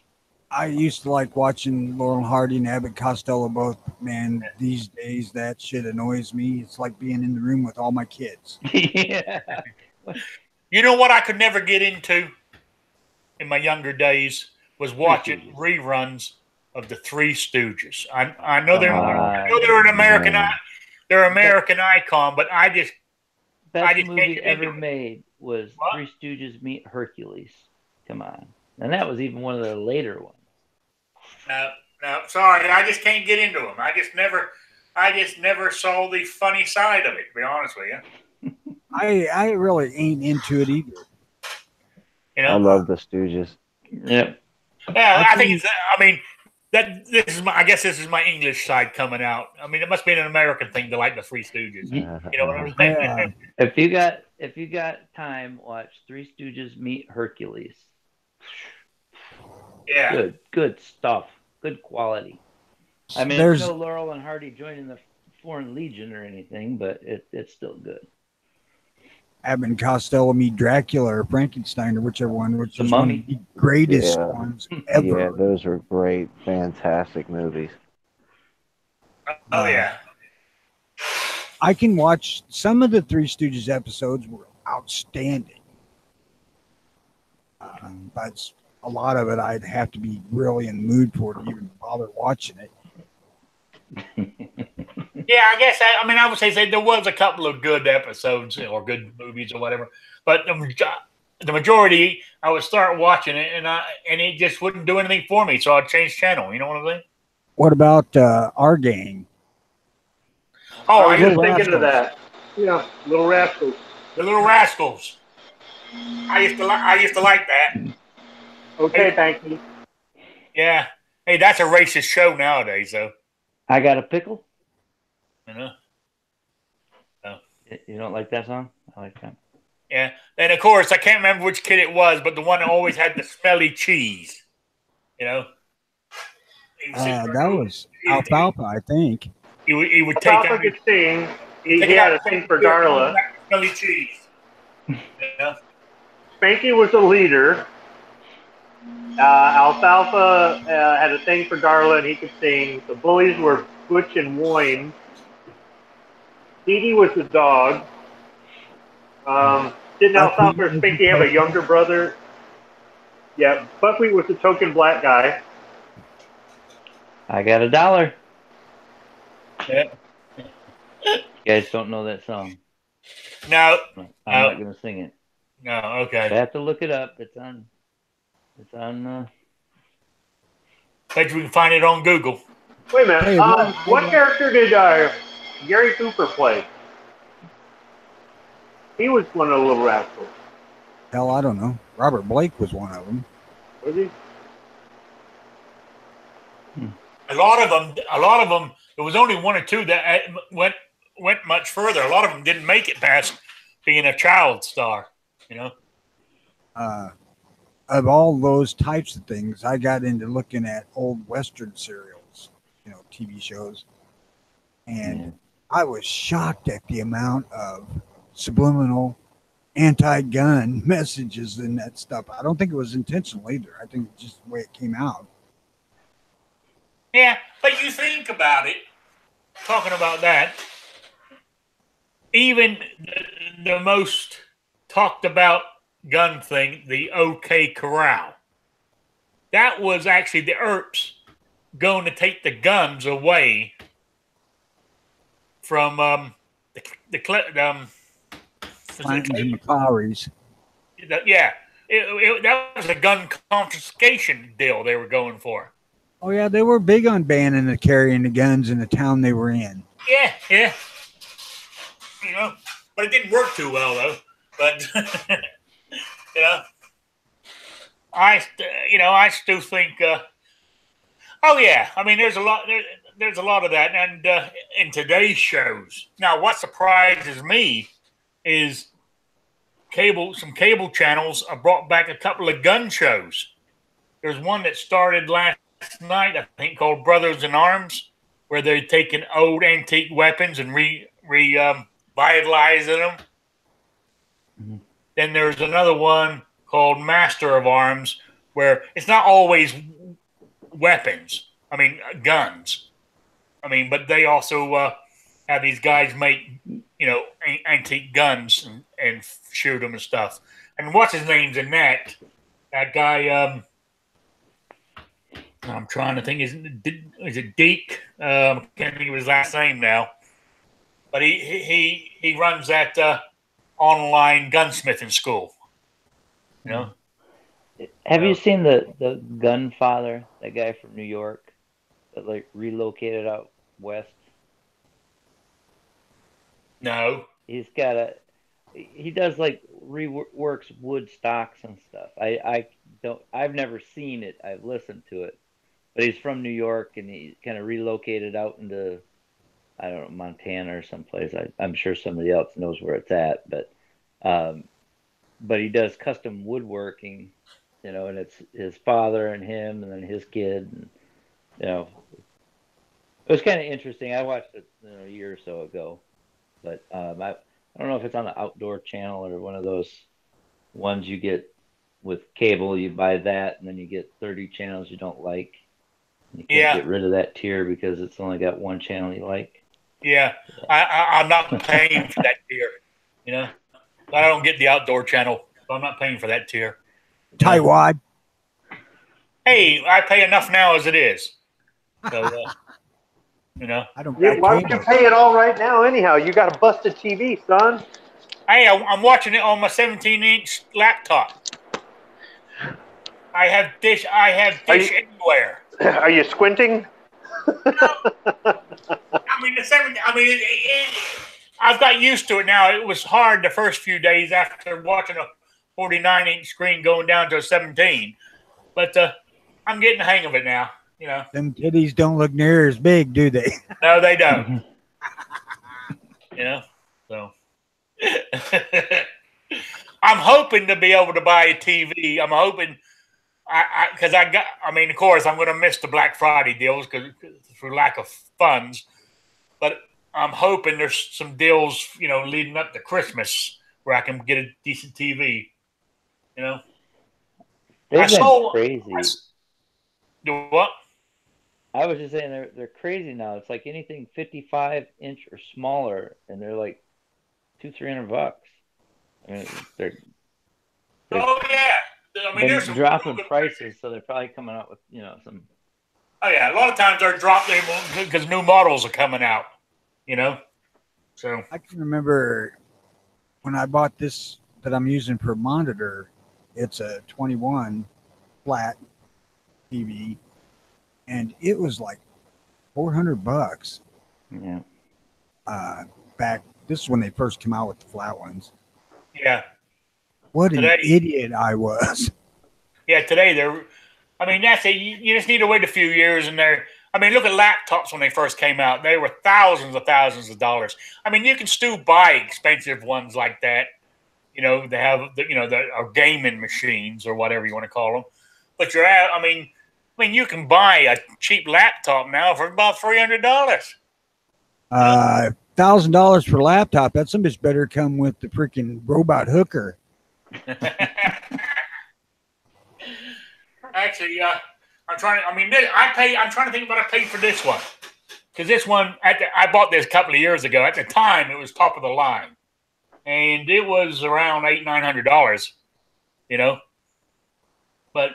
I used to like watching Laurel and Hardy and Abbott Costello both. Man, these days that shit annoys me. It's like being in the room with all my kids. Yeah. You know what I could never get into in my younger days was watching reruns of the Three Stooges. I know they're an American. They're an American icon, but best movie ever made was Three Stooges Meet Hercules. Come on, and that was even one of the later ones. No, sorry, I just can't get into them. I just never saw the funny side of it. To be honest with you, I really ain't into it either. I love the Stooges. Yeah. Yeah, I think I guess this is my English side coming out. I mean, it must be an American thing to like the Three Stooges. You know what I'm saying? If you got time, watch Three Stooges Meet Hercules. Yeah. Good stuff. Good quality. I mean, there's no Laurel and Hardy joining the Foreign Legion or anything, but it's still good. Abbott and Costello Meet Dracula or Frankenstein or whichever one, which is one of the greatest ones ever. Yeah, those are great, fantastic movies. Oh yeah. I can watch some of the Three Stooges episodes were outstanding. But a lot of it I'd have to be really in the mood for to even bother watching it. Yeah, I guess I would say there was a couple of good episodes or good movies or whatever, but the majority I would start watching it and it just wouldn't do anything for me, so I'd change channel. You know what I'm saying? What about Our Gang? Oh, I was thinking of that. Yeah, Little Rascals. The Little Rascals. I used to like that. Okay, thank you. Yeah. Hey, that's a racist show nowadays, though. I got a pickle. You know. You don't like that song? I like that. Yeah. And of course, I can't remember which kid it was, but the one that always had the smelly cheese. You know. That was Alfalfa, I think. He would take Alfalfa out. could sing. He Take it had out a thing for Darla. Smelly cheese. Yeah. Spanky was the leader. Alfalfa had a thing for Darla, and he could sing. The bullies were Butch and Wayne. Dee Dee was the dog. Didn't Alfalfa or Spanky have a younger brother? Yeah, Buckwheat was the token black guy. I got $1. Yeah. You guys don't know that song? No. I'm not gonna sing it. No. Okay. I have to look it up. It's on. Bet we can find it on Google. Wait a minute. Hey, what character did Gary Cooper play? He was one of the Little Rascals. Hell, I don't know. Robert Blake was one of them. Was he? A lot of them. There was only one or two that went much further. A lot of them didn't make it past being a child star. You know. Of all those types of things, I got into looking at old Western serials, TV shows, and I was shocked at the amount of subliminal anti-gun messages in that stuff. I don't think it was intentional either. I think it's just the way it came out. Yeah, but you think about it, talking about that, even the most talked about gun thing, the OK Corral, that was actually the Earps going to take the guns away from the Clintons and McClowrys. Yeah, that was a gun confiscation deal they were going for. Oh yeah, they were big on banning the carrying the guns in the town they were in. Yeah. But it didn't work too well though. But I still think. Oh yeah, I mean, there's a lot of that, and in today's shows. Now, what surprises me is some cable channels have brought back a couple of gun shows. There's one that started last night, I think, called Brothers in Arms, where they're taking old antique weapons and revitalizing them. Mm-hmm. Then there's another one called Master of Arms, where it's not always weapons. I mean, guns. I mean, but they also have these guys make, antique guns and shoot them and stuff. And what's his name's in that? That guy, I'm trying to think. Is it Deke? Can't think of his last name now. But he runs that online gunsmithing school. You know. Have you seen the Gunfather? That guy from New York that relocated out west. No. He does reworks wood stocks and stuff. I've never seen it. I've listened to it. But he's from New York, and he kind of relocated out into, I don't know, Montana or someplace. I'm sure somebody else knows where it's at, but he does custom woodworking, and it's his father and him, and then his kid, and it was kind of interesting. I watched it a year or so ago, but I don't know if it's on the Outdoor Channel or one of those ones you get with cable. You buy that, and then you get 30 channels you don't like. You can't get rid of that tier because it's only got one channel you like. Yeah, I'm not paying for that tier. I don't get the Outdoor Channel, so I'm not paying for that tier. Tightwad. Hey, I pay enough now as it is. So, I don't. Yeah, why don't you pay it all right now? Anyhow, you got a busted TV, son. Hey, I'm watching it on my 17-inch laptop. I have dish anywhere. Are you squinting? No. I've got used to it now. It was hard the first few days after watching a 49-inch screen going down to a 17. But I'm getting the hang of it now. You know, Them titties don't look near as big, do they? no, they don't. You know, so I'm hoping to be able to buy a TV. I'm hoping because I mean, of course, I'm going to miss the Black Friday deals because for lack of funds. But I'm hoping there's some deals, you know, leading up to Christmas where I can get a decent TV. You know, They've been I crazy. do what? I was just saying they're crazy now. It's like anything 55-inch or smaller, and they're like $200-300. I mean, they're Oh yeah, I mean, there's been some dropping real good prices, so they're probably coming out with some. Oh yeah, a lot of times they're dropping because new models are coming out. You know, so I can remember when I bought this that I'm using for a monitor. It's a 21 flat TV, and it was like $400. Yeah. Back this is when they first came out with the flat ones. yeah, What today, an idiot I was. yeah, today they're. I mean, that's it. You just need to wait a few years, and they're. I mean, look at laptops when they first came out. They were thousands of dollars. I mean, you can still buy expensive ones like that. You know, they have the are gaming machines or whatever you want to call them. But you're at. I mean, you can buy a cheap laptop now for about $300. $1,000 for a laptop. That some bitch better come with the freaking robot hooker. Actually, I'm trying. I mean, I pay. I'm trying to think what I paid for this one because this one I bought this a couple of years ago. At the time, it was top of the line, and it was around $800-900. You know, but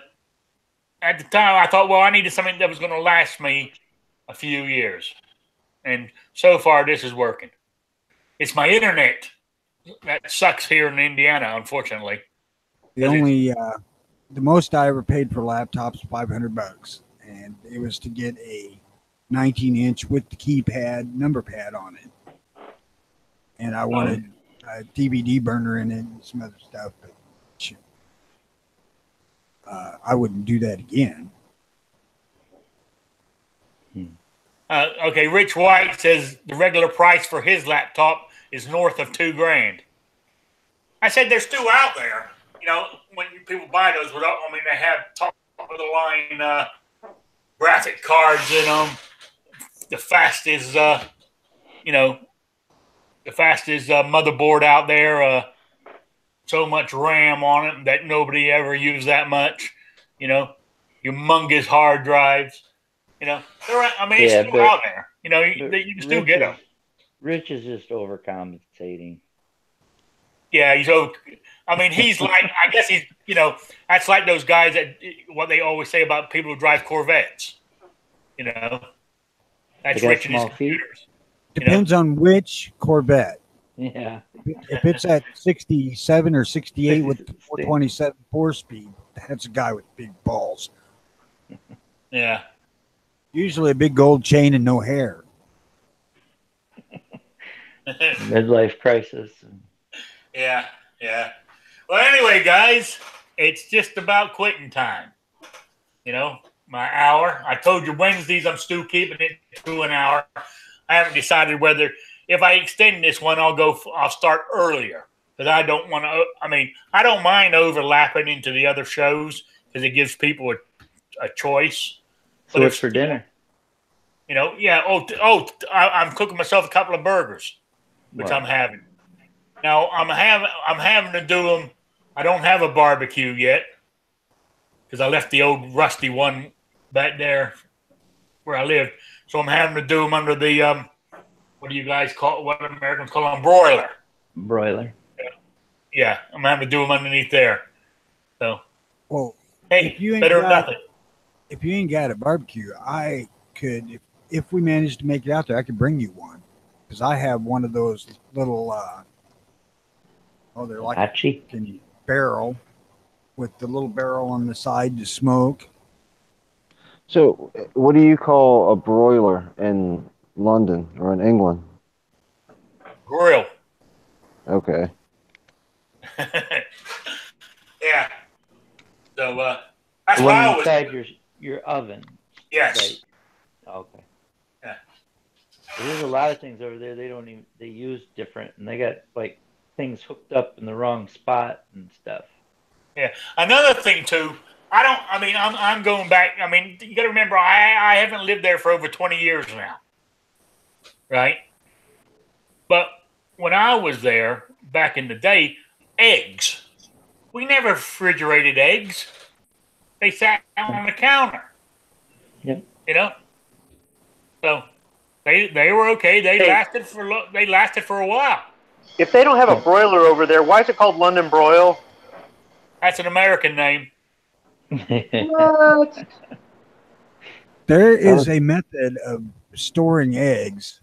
at the time, I thought, well, I needed something that was going to last me a few years, and so far, this is working. It's my internet that sucks here in Indiana, unfortunately. The most I ever paid for laptops $500, and it was to get a 19-inch with the keypad, number pad on it, and I wanted a DVD burner in it and some other stuff, but I wouldn't do that again. Okay, Rich White says the regular price for his laptop is north of $2,000. I said there's still out there. You know, when people buy those, I mean, they have top of the line graphic cards in them. The fastest, the fastest motherboard out there. So much RAM on it that nobody ever used that much. You know, humongous hard drives. You know, it's still out there. You know, you can still get them. Rich is just overcompensating. Yeah, he's like, I guess he's, that's like those guys that, what they always say about people who drive Corvettes. You know, that's rich in his computers. Depends on which Corvette. Yeah. If it's at 67 or 68 with 427 4-speed, that's a guy with big balls. Yeah. Usually a big gold chain and no hair. Midlife crisis. Yeah. Well, anyway, guys, it's just about quitting time. You know, my hour. I told you Wednesdays I'm still keeping it to an hour. I haven't decided whether if I extend this one, I'll start earlier because I don't want to. I mean, I don't mind overlapping into the other shows because it gives people a choice. So what's for dinner? Yeah. I'm cooking myself a couple of burgers, which I'm having. Now I'm having to do them. I don't have a barbecue yet because I left the old rusty one back there where I lived. So I'm having to do them under the what do you guys call? What Americans call them? Broiler. Broiler. Yeah, I'm having to do them underneath there. So, well, hey, better than nothing. If you ain't got a barbecue, I could, if we managed to make it out there, I could bring you one because I have one of those little. They're like a barrel with the little barrel on the side to smoke. So, what do you call a broiler in London or in England? Grill. Okay. Yeah. So, That's The what one I was. inside your oven. Yes. Right. Okay. Yeah. There's a lot of things over there they use different, and they got like things hooked up in the wrong spot and stuff. Yeah. Another thing too. I mean, I'm going back. I mean, you got to remember, I haven't lived there for over 20 years now, right? But when I was there back in the day, eggs. We never refrigerated eggs. They sat on the counter. Yep. You know. So they were okay. They lasted for a while. If they don't have a broiler over there, why is it called London broil? That's an American name. What? There is a method of storing eggs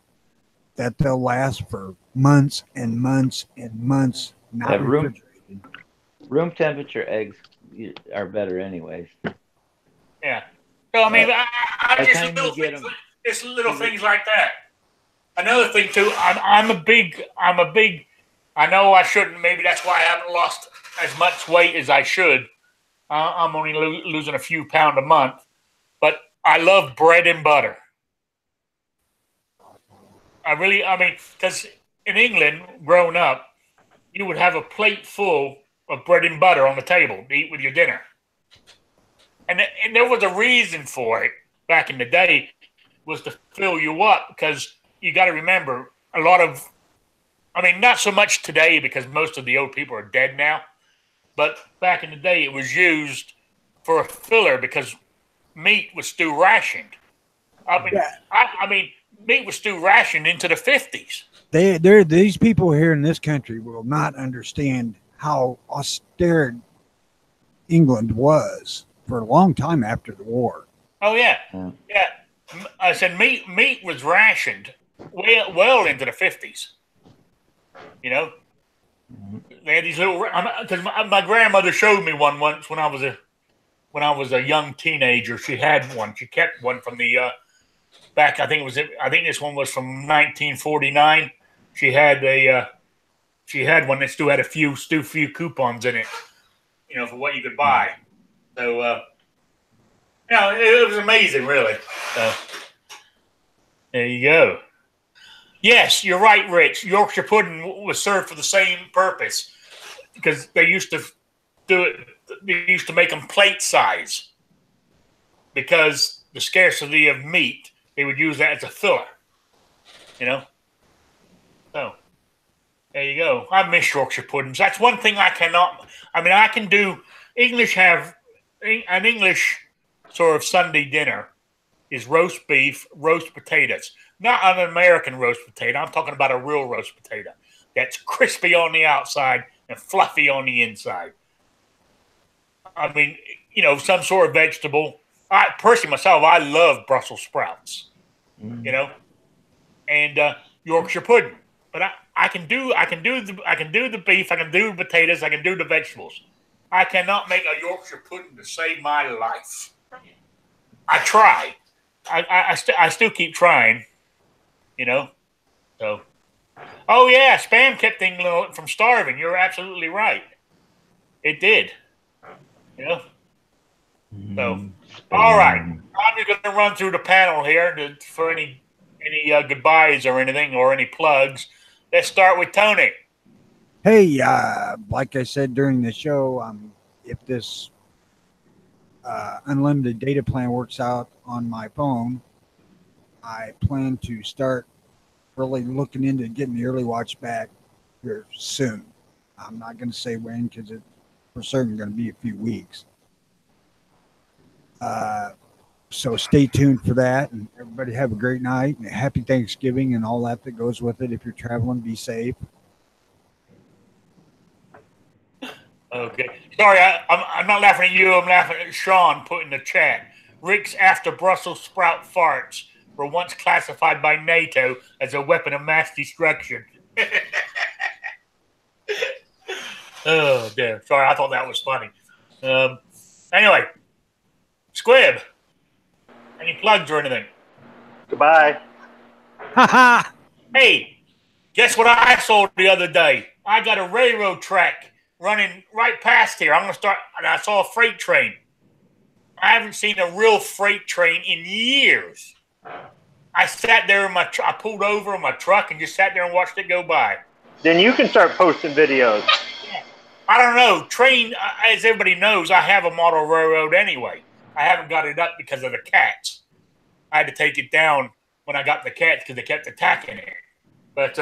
that they'll last for months and months and months, not refrigerated. Room temperature eggs are better anyways. Yeah. So I mean, I just little things like that. Another thing too, I'm a big. I know I shouldn't. Maybe that's why I haven't lost as much weight as I should. I'm only losing a few pounds a month, but I love bread and butter. I mean, because in England, growing up, you would have a plate full of bread and butter on the table to eat with your dinner. And there was a reason for it back in the day, was to fill you up, because you got to remember I mean, not so much today because most of the old people are dead now, but back in the day it was used for a filler because meat was still rationed. I mean, meat was still rationed into the 50s. These people here in this country will not understand how austere England was for a long time after the war. Oh yeah. I said meat was rationed well into the 50s. You know, they had these little, because my grandmother showed me one once when I was a young teenager. She had one. She kept one from the back. I think this one was from 1949. She had one that still had a few coupons in it, you know, for what you could buy. So it was amazing, really. So there you go. Yes, you're right, Rich. Yorkshire pudding was served for the same purpose, because they used to do it. They used to make them plate size because the scarcity of meat. They would use that as a filler. You know. So there you go. I miss Yorkshire puddings. That's one thing I cannot. I mean, I can do English. Have an English sort of Sunday dinner is roast beef, roast potatoes. Not an American roast potato. I'm talking about a real roast potato that's crispy on the outside and fluffy on the inside. I mean, you know, some sort of vegetable. I personally myself, I love Brussels sprouts. You know, and Yorkshire pudding. But I can do the beef. I can do the potatoes. I can do the vegetables. I cannot make a Yorkshire pudding to save my life. I try. I still keep trying. You know, so. Oh yeah, spam kept England from starving. You're absolutely right. It did. You know. So, all right. I'm just going to run through the panel here for any goodbyes or anything or any plugs. Let's start with Tony. Hey, like I said during the show, if this unlimited data plan works out on my phone, I plan to start really looking into getting the early watch back here soon. I'm not going to say when, because it's for certain going to be a few weeks. So stay tuned for that, and everybody have a great night and a happy Thanksgiving and all that goes with it. If you're traveling, be safe. Okay. Sorry, I'm not laughing at you. I'm laughing at Sean put in the chat. Rick's after Brussels sprout farts were once classified by NATO as a weapon of mass destruction. Oh, damn. Sorry, I thought that was funny. Anyway, Squib, any plugs or anything? Goodbye. Hey, guess what I saw the other day? I got a railroad track running right past here. I'm going to start, and I saw a freight train. I haven't seen a real freight train in years. I sat there in I pulled over in my truck and just sat there and watched it go by. Then you can start posting videos. I don't know. Train, as everybody knows, I have a model railroad anyway. I haven't got it up because of the cats. I had to take it down when I got the cats because they kept attacking it. But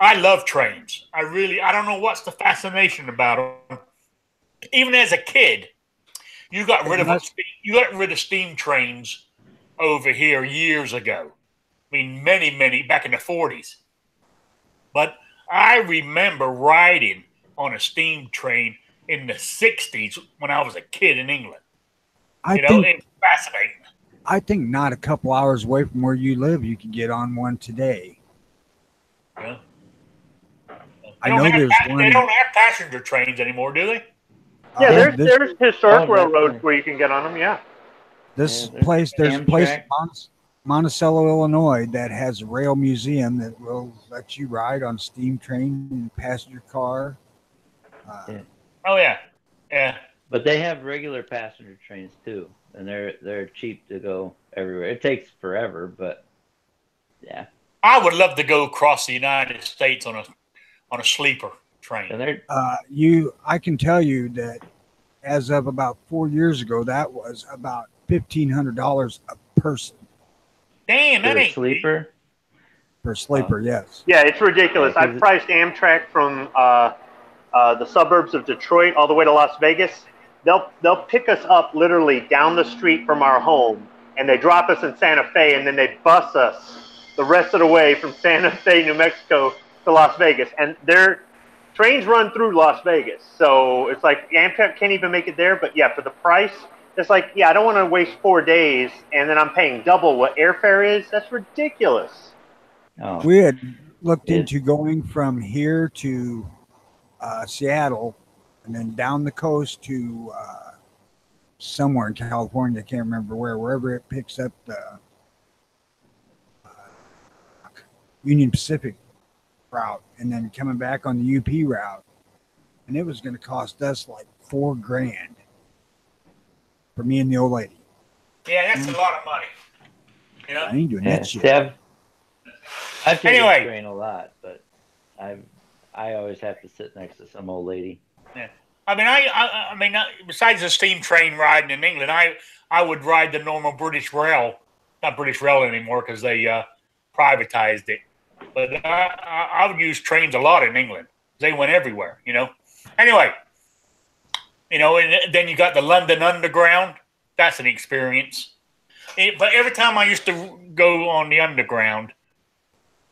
I love trains. I don't know what's the fascination about them. Even as a kid, you got rid of steam trains over here years ago. I mean, many back in the 40s. But I remember riding on a steam train in the 60s when I was a kid in England. It's fascinating. I think not a couple hours away from where you live, you can get on one today. Yeah. I know there's one. They don't have passenger trains anymore, do they? Yeah, there's historic railroads where you can get on them. Yeah. There's a place in Monticello, Illinois, that has a rail museum that will let you ride on steam train in a passenger car. Oh yeah, yeah. But they have regular passenger trains too, and they're cheap to go everywhere. It takes forever, but yeah. I would love to go across the United States on a sleeper train. I can tell you that as of about 4 years ago, that was about $1,500 a person. Damn, that ain't sleeper. Per sleeper, yes. Yeah, it's ridiculous. I've priced Amtrak from the suburbs of Detroit all the way to Las Vegas. They'll pick us up literally down the street from our home, and they drop us in Santa Fe, and then they bus us the rest of the way from Santa Fe, New Mexico to Las Vegas. And their trains run through Las Vegas. So it's like Amtrak can't even make it there. But yeah, for the price, it's like, yeah, I don't want to waste 4 days and then I'm paying double what airfare is. That's ridiculous. Oh. We had looked into going from here to Seattle and then down the coast to somewhere in California. I can't remember wherever it picks up the Union Pacific route, and then coming back on the UP route, and it was going to cost us like $4,000 for me and the old lady. Yeah, that's a lot of money. You know, I ain't doing that shit. I've taken the train a lot, but I always have to sit next to some old lady. Yeah. I mean, besides the steam train riding in England, I would ride the normal British Rail, not British Rail anymore because they privatized it. But I would use trains a lot in England. They went everywhere, you know. Anyway, you know, and then you got the London Underground. That's an experience. But every time I used to go on the Underground,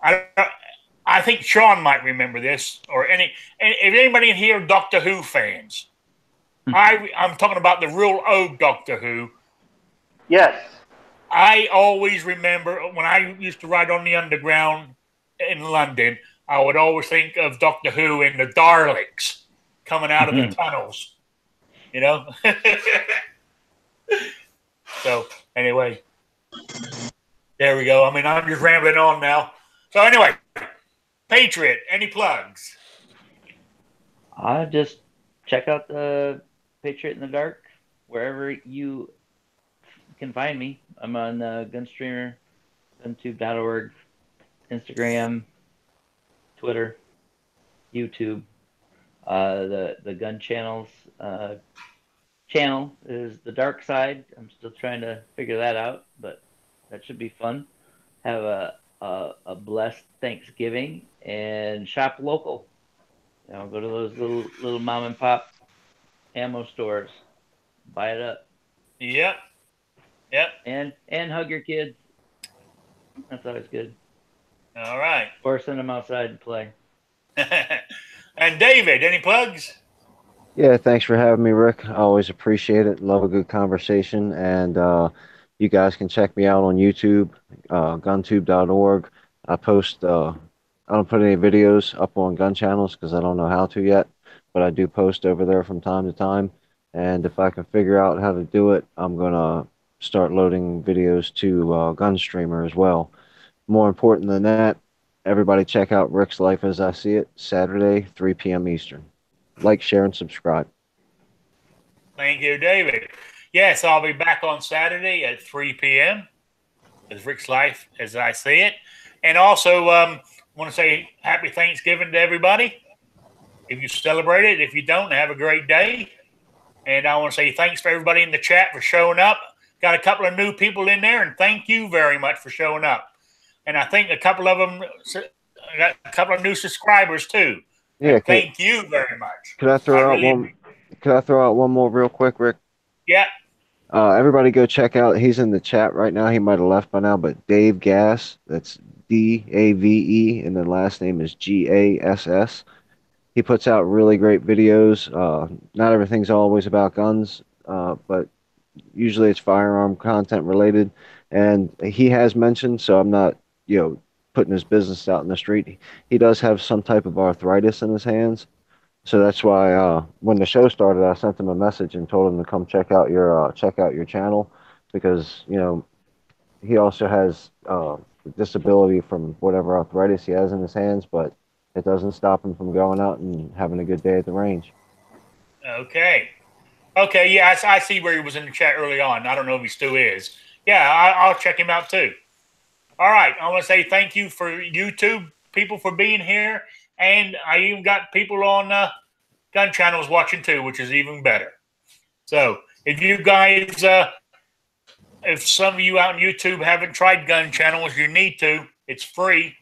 I think Sean might remember this, or if anybody in here Doctor Who fans. I'm talking about the real old Doctor Who. Yes. I always remember when I used to ride on the Underground in London, I would always think of Doctor Who and the Daleks coming out of the tunnels. You know? So, anyway. There we go. I mean, I'm just rambling on now. So, anyway. Patriot, any plugs? Just check out the Patriot in the Dark wherever you can find me. I'm on Gunstreamer, guntube.org, Instagram, Twitter, YouTube. The gun channels channel is the Dark Side. I'm still trying to figure that out, but that should be fun. Have a blessed Thanksgiving and shop local. You know, go to those little mom and pop ammo stores, buy it up. Yep. And hug your kids. That's always good. All right. Or send them outside and play. And David, any plugs? Yeah, thanks for having me, Rick. I always appreciate it. Love a good conversation. And you guys can check me out on YouTube, guntube.org. I don't put any videos up on gun channels because I don't know how to yet, but I do post over there from time to time. And if I can figure out how to do it, I'm going to start loading videos to Gunstreamer as well. More important than that, everybody check out Rick's Life as I See It, Saturday, 3 p.m. Eastern. Like, share, and subscribe. Thank you, David. Yes, I'll be back on Saturday at 3 p.m. with Rick's Life as I see it. And also, want to say happy Thanksgiving to everybody. If you celebrate it, if you don't, have a great day. And I want to say thanks to everybody in the chat for showing up. Got a couple of new people in there, and thank you very much for showing up. And I think a couple of them got a couple of new subscribers too. Yeah, and thank you very much. Could I throw out one? Could I throw out one more real quick, Rick? Yeah. Everybody go check out. He's in the chat right now. He might have left by now, but Dave Gass. That's Dave, and then last name is Gass. He puts out really great videos. Not everything's always about guns, but usually it's firearm content related. And he has mentioned, so I'm not, putting his business out in the street. He does have some type of arthritis in his hands. So that's why when the show started, I sent him a message and told him to come check out your channel, because he also has disability from whatever arthritis he has in his hands, but it doesn't stop him from going out and having a good day at the range. Okay. Yeah, I see where he was in the chat early on. I don't know if he still is. Yeah, I'll check him out too. All right. I want to say thank you for YouTube people for being here. And I even got people on gun channels watching too, which is even better. So if you guys, if some of you out on YouTube haven't tried gun channels, you need to. It's free,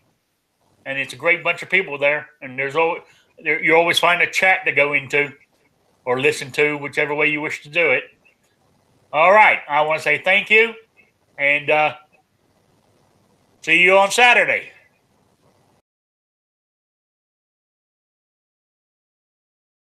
and it's a great bunch of people there. And you always find a chat to go into or listen to, whichever way you wish to do it. All right. I want to say thank you, and see you on Saturday.